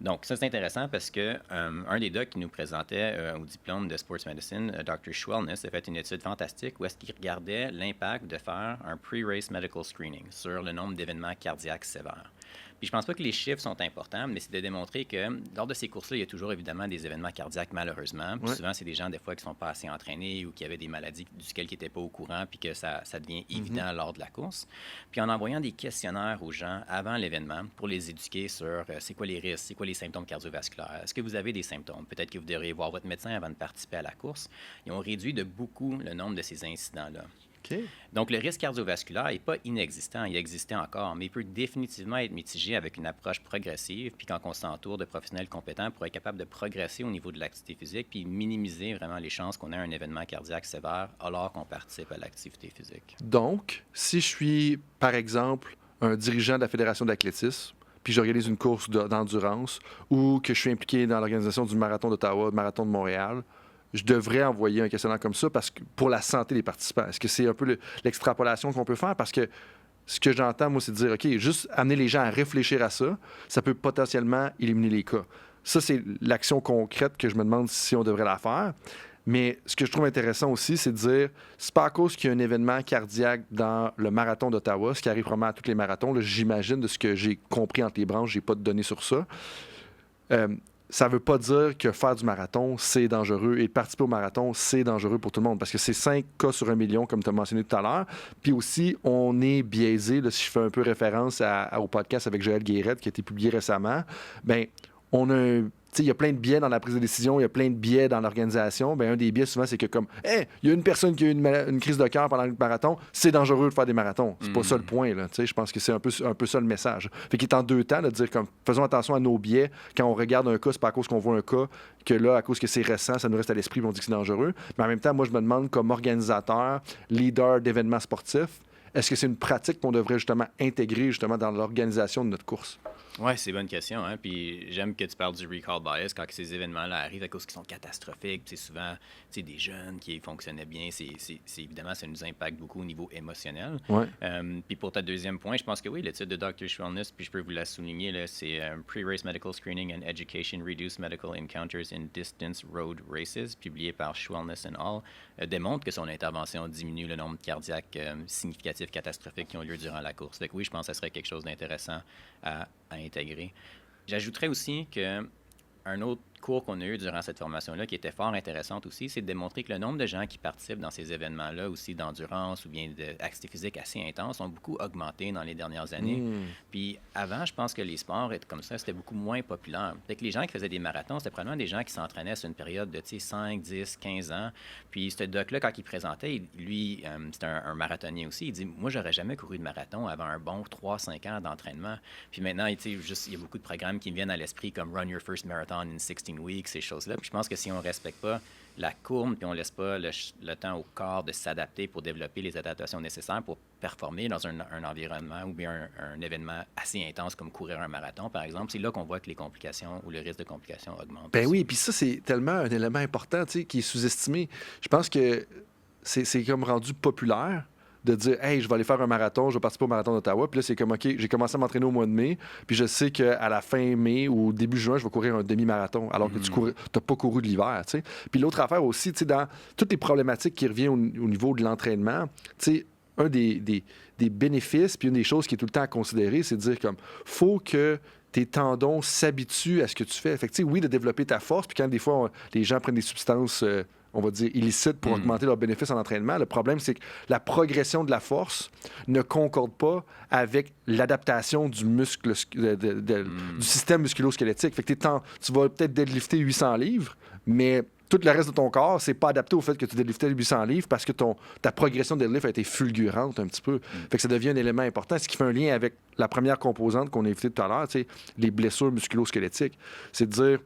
Donc, ça, c'est intéressant parce que un des docs qui nous présentait au diplôme de Sports Medicine, Dr. Schwellness, a fait une étude fantastique où est-ce qu'il regardait l'impact de faire un pre-race medical screening sur le nombre d'événements cardiaques sévères. Puis je pense pas que les chiffres sont importants, mais c'est de démontrer que lors de ces courses-là, il y a toujours évidemment des événements cardiaques, malheureusement. Puis souvent, c'est des gens, des fois, qui sont pas assez entraînés ou qui avaient des maladies duquel ils n'étaient pas au courant, puis que ça devient évident lors de la course. Puis en envoyant des questionnaires aux gens avant l'événement pour les éduquer sur c'est quoi les risques, c'est quoi les symptômes cardiovasculaires, est-ce que vous avez des symptômes, peut-être que vous devriez voir votre médecin avant de participer à la course. Ils ont réduit de beaucoup le nombre de ces incidents-là. Okay. Donc, le risque cardiovasculaire n'est pas inexistant, il existait encore, mais il peut définitivement être mitigé avec une approche progressive, puis quand on s'entoure de professionnels compétents pour être capable de progresser au niveau de l'activité physique, puis minimiser vraiment les chances qu'on ait un événement cardiaque sévère alors qu'on participe à l'activité physique. Donc, si je suis, par exemple, un dirigeant de la Fédération d'athlétisme, puis j'organise une course d'endurance, ou que je suis impliqué dans l'organisation du Marathon d'Ottawa, du Marathon de Montréal, je devrais envoyer un questionnaire comme ça parce que pour la santé des participants. Est-ce que c'est un peu l'extrapolation qu'on peut faire? Parce que ce que j'entends, moi, c'est de dire, OK, juste amener les gens à réfléchir à ça, ça peut potentiellement éliminer les cas. Ça, c'est l'action concrète que je me demande si on devrait la faire. Mais ce que je trouve intéressant aussi, c'est de dire, c'est pas à cause qu'il y a un événement cardiaque dans le marathon d'Ottawa, ce qui arrive vraiment à tous les marathons, là, j'imagine, de ce que j'ai compris entre les branches, j'ai pas de données sur ça. Ça ne veut pas dire que faire du marathon, c'est dangereux. Et participer au marathon, c'est dangereux pour tout le monde. Parce que c'est 5 cas sur 1 million, comme tu as mentionné tout à l'heure. Puis aussi, on est biaisé. Là, si je fais un peu référence au podcast avec Joël Guérette, qui a été publié récemment, bien, on a il y a plein de biais dans la prise de décision, il y a plein de biais dans l'organisation. Bien, un des biais, souvent, c'est que comme, il y a une personne qui a eu une crise de cœur pendant le marathon, c'est dangereux de faire des marathons. C'est pas ça le point, là. Je pense que c'est un peu ça le message. Fait qu'il est en deux temps de dire, comme, faisons attention à nos biais. Quand on regarde un cas, c'est pas à cause qu'on voit un cas que là, à cause que c'est récent, ça nous reste à l'esprit, on dit que c'est dangereux. Mais en même temps, moi, je me demande, comme organisateur, leader d'événements sportifs, est-ce que c'est une pratique qu'on devrait justement intégrer justement dans l'organisation de notre course? Oui, c'est une bonne question. Hein? Puis j'aime que tu parles du recall bias quand ces événements-là arrivent à cause qu'ils sont catastrophiques. C'est souvent des jeunes qui fonctionnaient bien. Évidemment, ça nous impacte beaucoup au niveau émotionnel. Ouais. Puis pour ta deuxième point, je pense que oui, l'étude de Dr. Schwellness, puis je peux vous la souligner, là, c'est Pre-Race Medical Screening and Education Reduce Medical Encounters in Distance Road Races, publié par Schwellness and al., démontre que son intervention diminue le nombre cardiaques significatifs catastrophiques qui ont lieu durant la course. Donc oui, je pense que ça serait quelque chose d'intéressant à intégrer. J'ajouterais aussi qu'un autre cours qu'on a eu durant cette formation-là, qui était fort intéressante aussi, c'est de démontrer que le nombre de gens qui participent dans ces événements-là, aussi d'endurance ou bien d'activité physique assez intense, ont beaucoup augmenté dans les dernières années. Puis avant, je pense que les sports comme ça, c'était beaucoup moins populaire. Fait que les gens qui faisaient des marathons, c'était probablement des gens qui s'entraînaient sur une période de 5, 10, 15 ans. Puis ce doc-là, quand il présentait, lui, c'était un marathonien aussi, il dit « Moi, j'aurais jamais couru de marathon avant un bon 3-5 ans d'entraînement. » Puis maintenant, il y a beaucoup de programmes qui me viennent à l'esprit comme « Run Your First Marathon in 16 weeks », ces choses-là. Puis je pense que si on ne respecte pas la courbe puis on ne laisse pas le temps au corps de s'adapter pour développer les adaptations nécessaires pour performer dans un environnement ou bien un événement assez intense comme courir un marathon, par exemple, c'est là qu'on voit que les complications ou le risque de complications augmente. Ben oui, puis ça, c'est tellement un élément important qui est sous-estimé. Je pense que c'est comme rendu populaire de dire « Hey, je vais aller faire un marathon, je vais participer au marathon d'Ottawa. » Puis là, c'est comme « OK, j'ai commencé à m'entraîner au mois de mai, puis je sais qu'à la fin mai ou début juin, je vais courir un demi-marathon, alors que tu n'as pas couru de l'hiver. » Puis l'autre affaire aussi, dans toutes les problématiques qui reviennent au niveau de l'entraînement, un des bénéfices, puis une des choses qui est tout le temps à considérer, c'est de dire comme faut que tes tendons s'habituent à ce que tu fais. Fait que, oui, de développer ta force, puis quand des fois, les gens prennent des substances on va dire, illicites pour augmenter leurs bénéfices en entraînement. Le problème, c'est que la progression de la force ne concorde pas avec l'adaptation du muscle, du système musculo-squelettique. Fait que tu vas peut-être deadlifter 800 livres, mais tout le reste de ton corps, c'est pas adapté au fait que tu deadliftais 800 livres parce que ta progression de deadlift a été fulgurante un petit peu. Fait que ça devient un élément important, ce qui fait un lien avec la première composante qu'on a évitée tout à l'heure, tu sais, les blessures musculo-squelettiques. C'est de dire,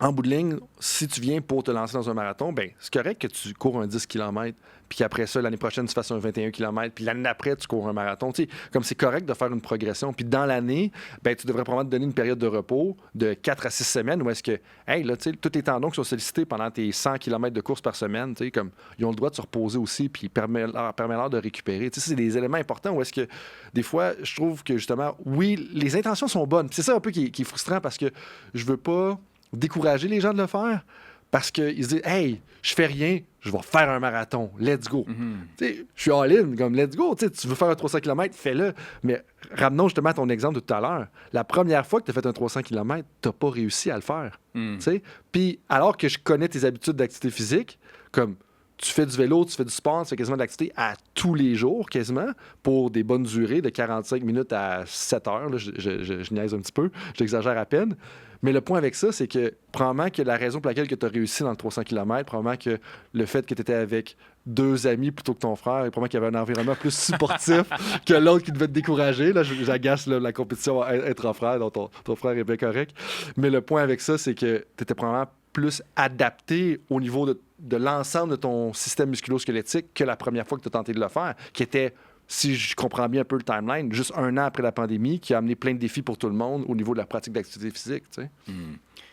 en bout de ligne, si tu viens pour te lancer dans un marathon, ben c'est correct que tu cours un 10 km, puis qu'après ça, l'année prochaine, tu fasses un 21 km, puis l'année d'après, tu cours un marathon. Tu sais, comme c'est correct de faire une progression. Puis dans l'année, ben tu devrais probablement te donner une période de repos de 4 à 6 semaines où est-ce que, hey, là, tu sais, tous tes tendons qui sont sollicités pendant tes 100 km de course par semaine, tu sais, comme ils ont le droit de se reposer aussi, puis permet-leur de récupérer. Tu sais, c'est des éléments importants où est-ce que, des fois, je trouve que justement, oui, les intentions sont bonnes. Puis c'est ça un peu qui est frustrant parce que je veux pas décourager les gens de le faire parce qu'ils se disent « Hey, je fais rien, je vais faire un marathon, let's go. Tu sais, je suis all-in, comme let's go. Tu veux faire un 300 km, fais-le. Mais ramenons justement à ton exemple de tout à l'heure. La première fois que tu as fait un 300 km, tu n'as pas réussi à le faire. Tu sais? Puis alors que je connais tes habitudes d'activité physique, comme tu fais du vélo, tu fais du sport, tu fais quasiment de l'activité à tous les jours, quasiment, pour des bonnes durées de 45 minutes à 7 heures. Là, je niaise un petit peu, j'exagère à peine. Mais le point avec ça, c'est que probablement que la raison pour laquelle tu as réussi dans le 300 km, probablement que le fait que tu étais avec 2 amis plutôt que ton frère, et probablement qu'il y avait un environnement plus supportif que l'autre qui devait te décourager. Là, j'agace la compétition entre frères, donc ton frère est bien correct. Mais le point avec ça, c'est que tu étais probablement plus adapté au niveau de l'ensemble de ton système musculo-squelettique que la première fois que tu as tenté de le faire, qui était, si je comprends bien un peu le timeline, juste 1 an après la pandémie, qui a amené plein de défis pour tout le monde au niveau de la pratique d'activité physique. Tu sais.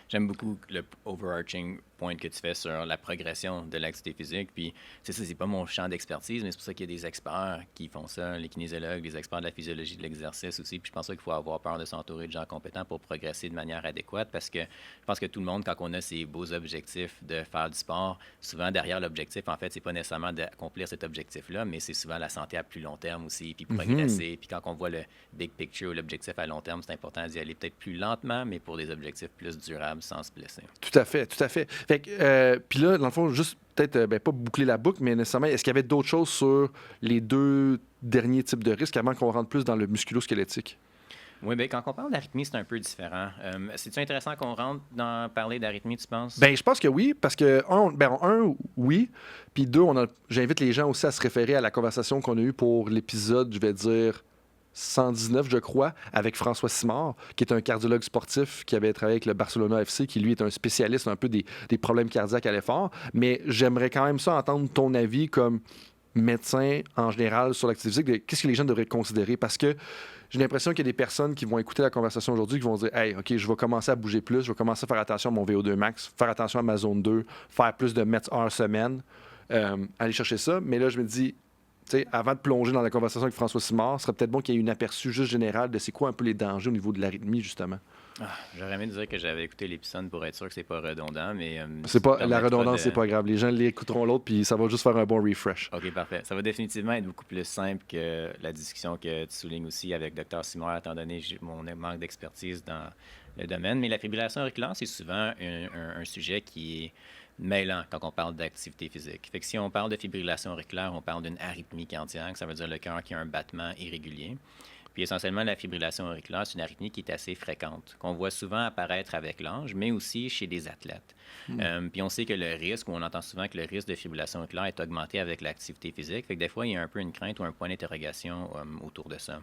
J'aime beaucoup le overarching point que tu fais sur la progression de l'activité physique. Puis, c'est ça, c'est pas mon champ d'expertise, mais c'est pour ça qu'il y a des experts qui font ça, les kinésiologues, les experts de la physiologie de l'exercice aussi. Puis, je pense qu'il faut avoir peur de s'entourer de gens compétents pour progresser de manière adéquate parce que je pense que tout le monde, quand on a ces beaux objectifs de faire du sport, souvent derrière l'objectif, en fait, c'est pas nécessairement d'accomplir cet objectif-là, mais c'est souvent la santé à plus long terme aussi, puis progresser. Puis, quand on voit le big picture ou l'objectif à long terme, c'est important d'y aller peut-être plus lentement, mais pour des objectifs plus durables sans se blesser. Tout à fait, tout à fait. Fait que, puis là, dans le fond, juste peut-être, pas boucler la boucle, mais nécessairement, est-ce qu'il y avait d'autres choses sur les 2 derniers types de risques avant qu'on rentre plus dans le musculo-squelettique? Oui, bien, quand on parle d'arythmie, c'est un peu différent. C'est-tu intéressant qu'on rentre dans parler d'arythmie, tu penses? Bien, je pense que oui, parce que, oui, puis 2, j'invite les gens aussi à se référer à la conversation qu'on a eue pour l'épisode, je vais dire, 119, je crois, avec François Simard, qui est un cardiologue sportif qui avait travaillé avec le Barcelona FC, qui, lui, est un spécialiste un peu des problèmes cardiaques à l'effort. Mais j'aimerais quand même ça entendre ton avis comme médecin en général sur l'activité physique. Qu'est-ce que les gens devraient considérer? Parce que j'ai l'impression qu'il y a des personnes qui vont écouter la conversation aujourd'hui qui vont dire « Hey, OK, je vais commencer à bouger plus, je vais commencer à faire attention à mon VO2 max, faire attention à ma zone 2, faire plus de mètres heure semaine, aller chercher ça. » Mais là, je me dis... T'sais, avant de plonger dans la conversation avec François Simard, ce serait peut-être bon qu'il y ait une aperçu juste général de c'est quoi un peu les dangers au niveau de l'arythmie, justement. J'aurais aimé dire que j'avais écouté l'épisode pour être sûr que c'est pas redondant, mais... c'est pas, la redondance, c'est pas grave. Les gens l'écouteront l'autre, puis ça va juste faire un bon refresh. OK, parfait. Ça va définitivement être beaucoup plus simple que la discussion que tu soulignes aussi avec Dr. Simard, étant donné mon manque d'expertise dans le domaine. Mais la fibrillation auriculaire, c'est souvent un sujet qui est mêlant quand on parle d'activité physique. Fait que si on parle de fibrillation auriculaire, on parle d'une arythmie cardiaque, ça veut dire le cœur qui a un battement irrégulier. Puis essentiellement, la fibrillation auriculaire, c'est une arythmie qui est assez fréquente, qu'on voit souvent apparaître avec l'âge, mais aussi chez des athlètes. Puis on sait que le risque, ou on entend souvent que le risque de fibrillation auriculaire est augmenté avec l'activité physique. Fait que des fois, il y a un peu une crainte ou un point d'interrogation autour de ça.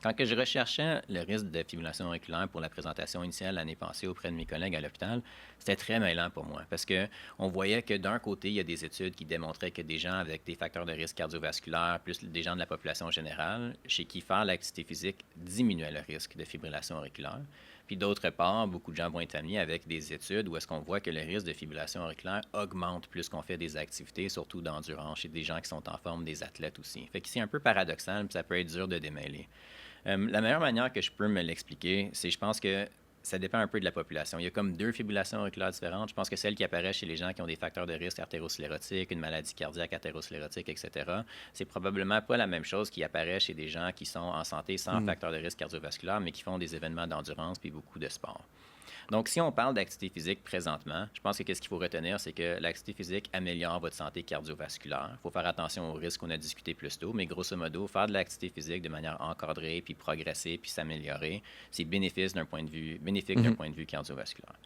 Quand que je recherchais le risque de fibrillation auriculaire pour la présentation initiale l'année passée auprès de mes collègues à l'hôpital, c'était très mêlant pour moi parce qu'on voyait que d'un côté, il y a des études qui démontraient que des gens avec des facteurs de risque cardiovasculaire, plus des gens de la population générale, chez qui faire l'activité physique diminuait le risque de fibrillation auriculaire. Puis d'autre part, beaucoup de gens vont être familiers avec des études où est-ce qu'on voit que le risque de fibrillation auriculaire augmente plus qu'on fait des activités, surtout d'endurance, chez des gens qui sont en forme, des athlètes aussi. Fait que c'est un peu paradoxal, puis ça peut être dur de démêler. La meilleure manière que je peux me l'expliquer, c'est je pense que ça dépend un peu de la population. Il y a comme 2 fibrillations auriculaires différentes. Je pense que celle qui apparaît chez les gens qui ont des facteurs de risque artérosclérotiques, une maladie cardiaque artérosclérotique, etc., c'est probablement pas la même chose qui apparaît chez des gens qui sont en santé sans facteurs de risque cardiovasculaire, mais qui font des événements d'endurance puis beaucoup de sport. Donc, si on parle d'activité physique présentement, je pense que ce qu'il faut retenir, c'est que l'activité physique améliore votre santé cardiovasculaire. Il faut faire attention aux risques qu'on a discuté plus tôt, mais grosso modo, faire de l'activité physique de manière encadrée, puis progresser, puis s'améliorer, c'est bénéfique d'un point de vue cardiovasculaire.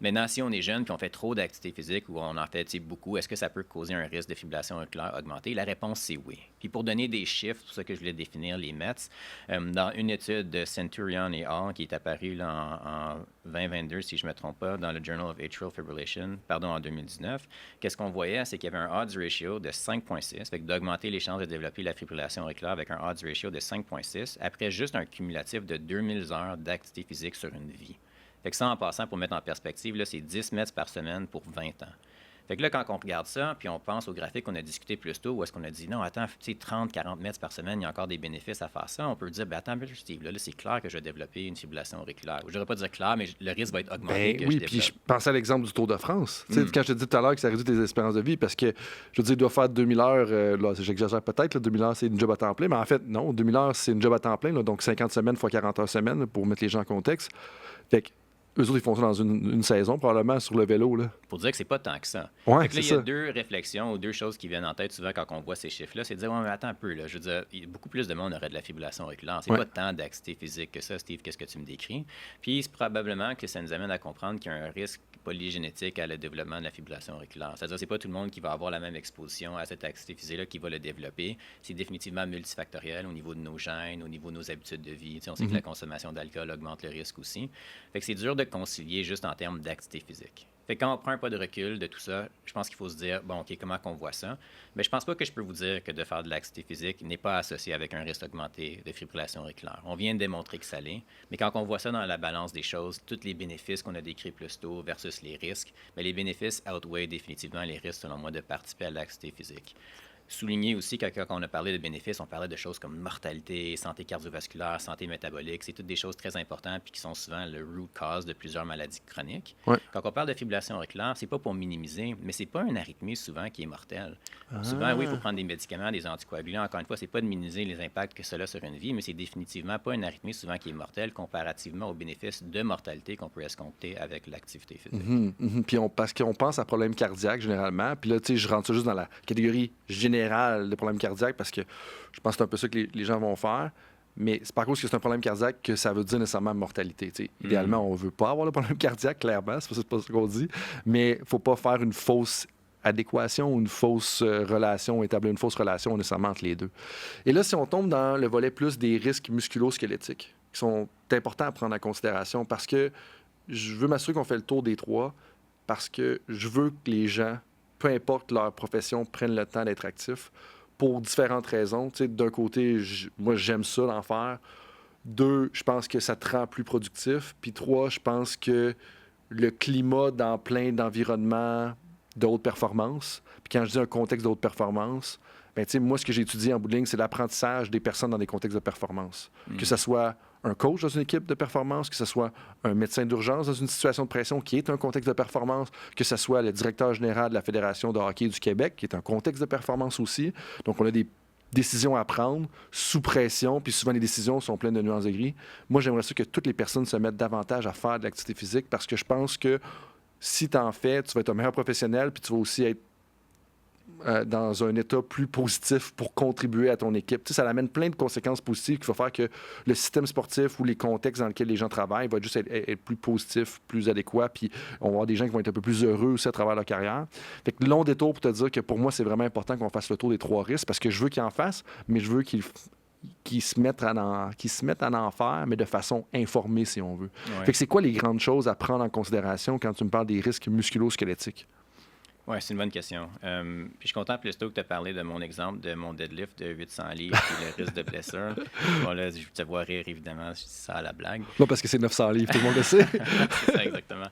Maintenant, si on est jeune puis on fait trop d'activité physique ou on en fait beaucoup, est-ce que ça peut causer un risque de fibrillation auriculaire augmentée? La réponse, c'est oui. Puis pour donner des chiffres, c'est pour ça que je voulais définir les METs, dans une étude de Centurion et al. Qui est apparue là, en 2022, si je ne me trompe pas, dans le Journal of Atrial Fibrillation, en 2019, qu'est-ce qu'on voyait, c'est qu'il y avait un odds ratio de 5,6, fait que d'augmenter les chances de développer la fibrillation auriculaire avec un odds ratio de 5,6 après juste un cumulatif de 2000 heures d'activité physique sur une vie. Fait que ça, en passant, pour mettre en perspective, là, c'est 10 mètres par semaine pour 20 ans. Fait que là, quand on regarde ça, puis on pense au graphique qu'on a discuté plus tôt, où est-ce qu'on a dit, non, attends, 30, 40 mètres par semaine, il y a encore des bénéfices à faire ça, on peut dire, attends, Steve, là, c'est clair que je vais développer une fibrillation auriculaire. Je ne devrais pas dire clair, mais le risque va être augmenté. Oui, puis je pensais à l'exemple du Tour de France. Quand je te dis tout à l'heure que ça réduit tes espérances de vie, parce que, je veux dire, il doit faire 2000 heures, là, j'exagère peut-être, là, 2000 heures, c'est une job à temps plein, mais en fait, non, 2000 heures, c'est une job à temps plein, là, donc 50 semaines fois 40 heures semaine, pour mettre les gens en contexte. Fait que, eux autres, ils font ça dans une saison, probablement, sur le vélo. Là. Pour dire que c'est pas tant que ça. Ouais, fait que là, il y a deux réflexions ou deux choses qui viennent en tête souvent quand on voit ces chiffres-là. C'est de dire, ouais, mais attends un peu, là. Je veux dire, beaucoup plus de monde aurait de la fibrillation auriculaire. C'est pas tant d'activité physique que ça, Steve, qu'est-ce que tu me décris. Puis, c'est probablement que ça nous amène à comprendre qu'il y a un risque polygénétique à le développement de la fibrillation auriculaire. C'est-à-dire que c'est pas tout le monde qui va avoir la même exposition à cette activité physique-là qui va le développer. C'est définitivement multifactoriel au niveau de nos gènes, au niveau de nos habitudes de vie. On sait que la consommation d'alcool augmente le risque aussi. Fait que c'est dur de concilier juste en termes d'activité physique. Fait que quand on prend un pas de recul de tout ça, je pense qu'il faut se dire, bon, OK, comment qu'on voit ça? Mais je pense pas que je peux vous dire que de faire de l'activité physique n'est pas associé avec un risque augmenté de fibrillation auriculaire. On vient de démontrer que ça l'est. Mais quand on voit ça dans la balance des choses, tous les bénéfices qu'on a décrits plus tôt versus les risques, bien, les bénéfices outweigh définitivement les risques, selon moi, de participer à l'activité physique. Souligner aussi que quand on a parlé de bénéfices, on parlait de choses comme mortalité, santé cardiovasculaire, santé métabolique. C'est toutes des choses très importantes puis qui sont souvent le root cause de plusieurs maladies chroniques. Ouais. Quand on parle de fibrillation auriculaire, c'est pas pour minimiser, mais c'est pas une arythmie souvent qui est mortelle. Souvent, oui, il faut prendre des médicaments, des anticoagulants. Encore une fois, c'est pas de minimiser les impacts que cela a sur une vie, mais c'est définitivement pas une arythmie souvent qui est mortelle comparativement aux bénéfices de mortalité qu'on peut escompter avec l'activité physique. Puis parce qu'on pense à problèmes cardiaques généralement. Puis là, tu sais, je rentre ça juste dans la catégorie générale de problèmes cardiaques parce que je pense que c'est un peu ça que les gens vont faire. Mais c'est pas à cause que c'est un problème cardiaque que ça veut dire nécessairement mortalité. Idéalement, on veut pas avoir le problème cardiaque, clairement. C'est pas ce qu'on dit. Mais il faut pas faire une fausse adéquation ou une fausse relation, établir une fausse relation nécessairement entre les deux. Et là, si on tombe dans le volet plus des risques musculo-squelettiques, qui sont importants à prendre en considération parce que je veux m'assurer qu'on fait le tour des trois parce que je veux que les gens, peu importe leur profession, prennent le temps d'être actifs pour différentes raisons. Tu sais, d'un côté, moi, j'aime ça, l'en faire. 2, je pense que ça te rend plus productif. Puis 3, je pense que le climat dans plein d'environnements de haute performance, puis quand je dis un contexte de haute performance, ben, tu sais, moi, ce que j'ai étudié en bout de ligne, c'est l'apprentissage des personnes dans des contextes de performance. Que ce soit un coach dans une équipe de performance, que ce soit un médecin d'urgence dans une situation de pression qui est un contexte de performance, que ce soit le directeur général de la Fédération de hockey du Québec, qui est un contexte de performance aussi. Donc, on a des décisions à prendre sous pression, puis souvent les décisions sont pleines de nuances de gris. Moi, j'aimerais ça que toutes les personnes se mettent davantage à faire de l'activité physique parce que je pense que si tu en fais, tu vas être un meilleur professionnel, puis tu vas aussi être dans un état plus positif pour contribuer à ton équipe. Tu sais, ça amène plein de conséquences positives qui vont faire que le système sportif ou les contextes dans lesquels les gens travaillent va juste être plus positif, plus adéquat, puis on va avoir des gens qui vont être un peu plus heureux aussi à travers leur carrière. Fait que long détour pour te dire que pour moi, c'est vraiment important qu'on fasse le tour des 3 risques parce que je veux qu'ils en fassent, mais je veux qu'ils se mettent à en faire, mais de façon informée, si on veut. Ouais. Fait que c'est quoi les grandes choses à prendre en considération quand tu me parles des risques musculo-squelettiques? Oui, c'est une bonne question. Puis je suis content plus tôt que tu as parlé de mon exemple de mon deadlift de 800 livres et le risque de blessure. Bon, là, je te vois rire, évidemment, je dis ça à la blague. Non, parce que c'est 900 livres, tout le monde le sait. C'est ça, exactement.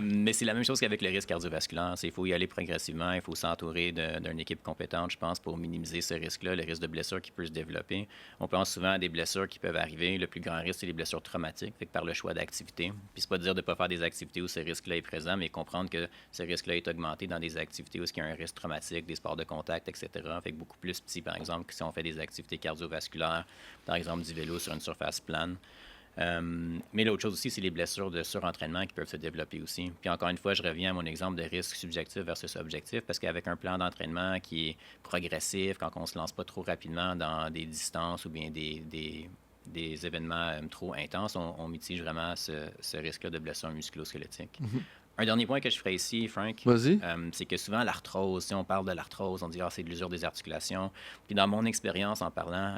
Mais c'est la même chose qu'avec le risque cardiovasculaire. Il faut y aller progressivement, il faut s'entourer d'une équipe compétente, je pense, pour minimiser ce risque-là, le risque de blessure qui peut se développer. On pense souvent à des blessures qui peuvent arriver. Le plus grand risque, c'est les blessures traumatiques, fait que par le choix d'activité. Puis c'est pas de dire de ne pas faire des activités où ce risque-là est présent, mais comprendre que ce risque-là est augmenté dans des activités où il y a un risque traumatique, des sports de contact, etc. Fait que beaucoup plus petit, par exemple, que si on fait des activités cardiovasculaires, par exemple du vélo sur une surface plane. Mais l'autre chose aussi, c'est les blessures de surentraînement qui peuvent se développer aussi. Puis encore une fois, je reviens à mon exemple de risque subjectif versus objectif, parce qu'avec un plan d'entraînement qui est progressif, quand on ne se lance pas trop rapidement dans des distances ou bien des événements trop intenses, on mitige vraiment ce risque-là de blessure musculo-squelettique. Un dernier point que je ferai ici, Frank, Vas-y. c'est que souvent l'arthrose, si on parle de l'arthrose, on dit c'est de l'usure des articulations. Puis dans mon expérience en parlant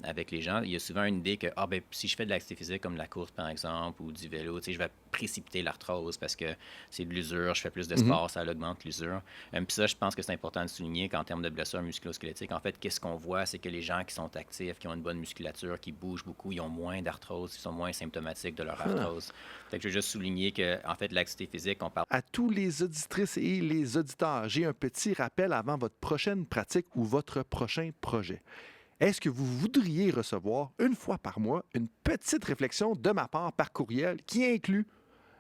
avec les gens, il y a souvent une idée que si je fais de l'activité physique comme la course par exemple ou du vélo, je vais précipiter l'arthrose parce que c'est de l'usure, je fais plus de sport, ça augmente l'usure. Puis ça, je pense que c'est important de souligner qu'en termes de blessures musculo-squelettiques, en fait, qu'est-ce qu'on voit, c'est que les gens qui sont actifs, qui ont une bonne musculature, qui bougent beaucoup, ils ont moins d'arthrose, ils sont moins symptomatiques de leur arthrose. Fait que je veux juste souligner que, en fait, l'activité physique, on parle. À tous les auditrices et les auditeurs, j'ai un petit rappel avant votre prochaine pratique ou votre prochain projet. Est-ce que vous voudriez recevoir une fois par mois une petite réflexion de ma part par courriel qui inclut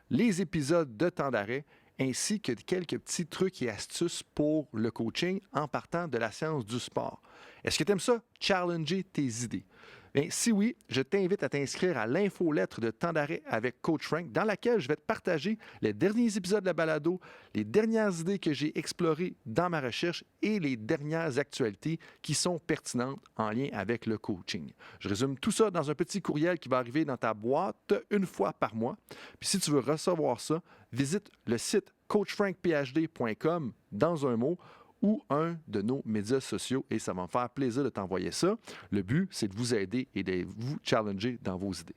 les épisodes de temps d'arrêt ainsi que quelques petits trucs et astuces pour le coaching en partant de la science du sport? Est-ce que tu aimes ça? Challenger tes idées. Bien, si oui, je t'invite à t'inscrire à l'infolettre de Temps d'arrêt avec Coach Frank, dans laquelle je vais te partager les derniers épisodes de la balado, les dernières idées que j'ai explorées dans ma recherche et les dernières actualités qui sont pertinentes en lien avec le coaching. Je résume tout ça dans un petit courriel qui va arriver dans ta boîte une fois par mois. Puis si tu veux recevoir ça, visite le site coachfrankphd.com dans un mot ou un de nos médias sociaux et ça va me faire plaisir de t'envoyer ça. Le but, c'est de vous aider et de vous challenger dans vos idées.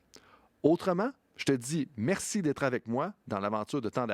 Autrement, je te dis merci d'être avec moi dans l'aventure de Temps d'arrêt.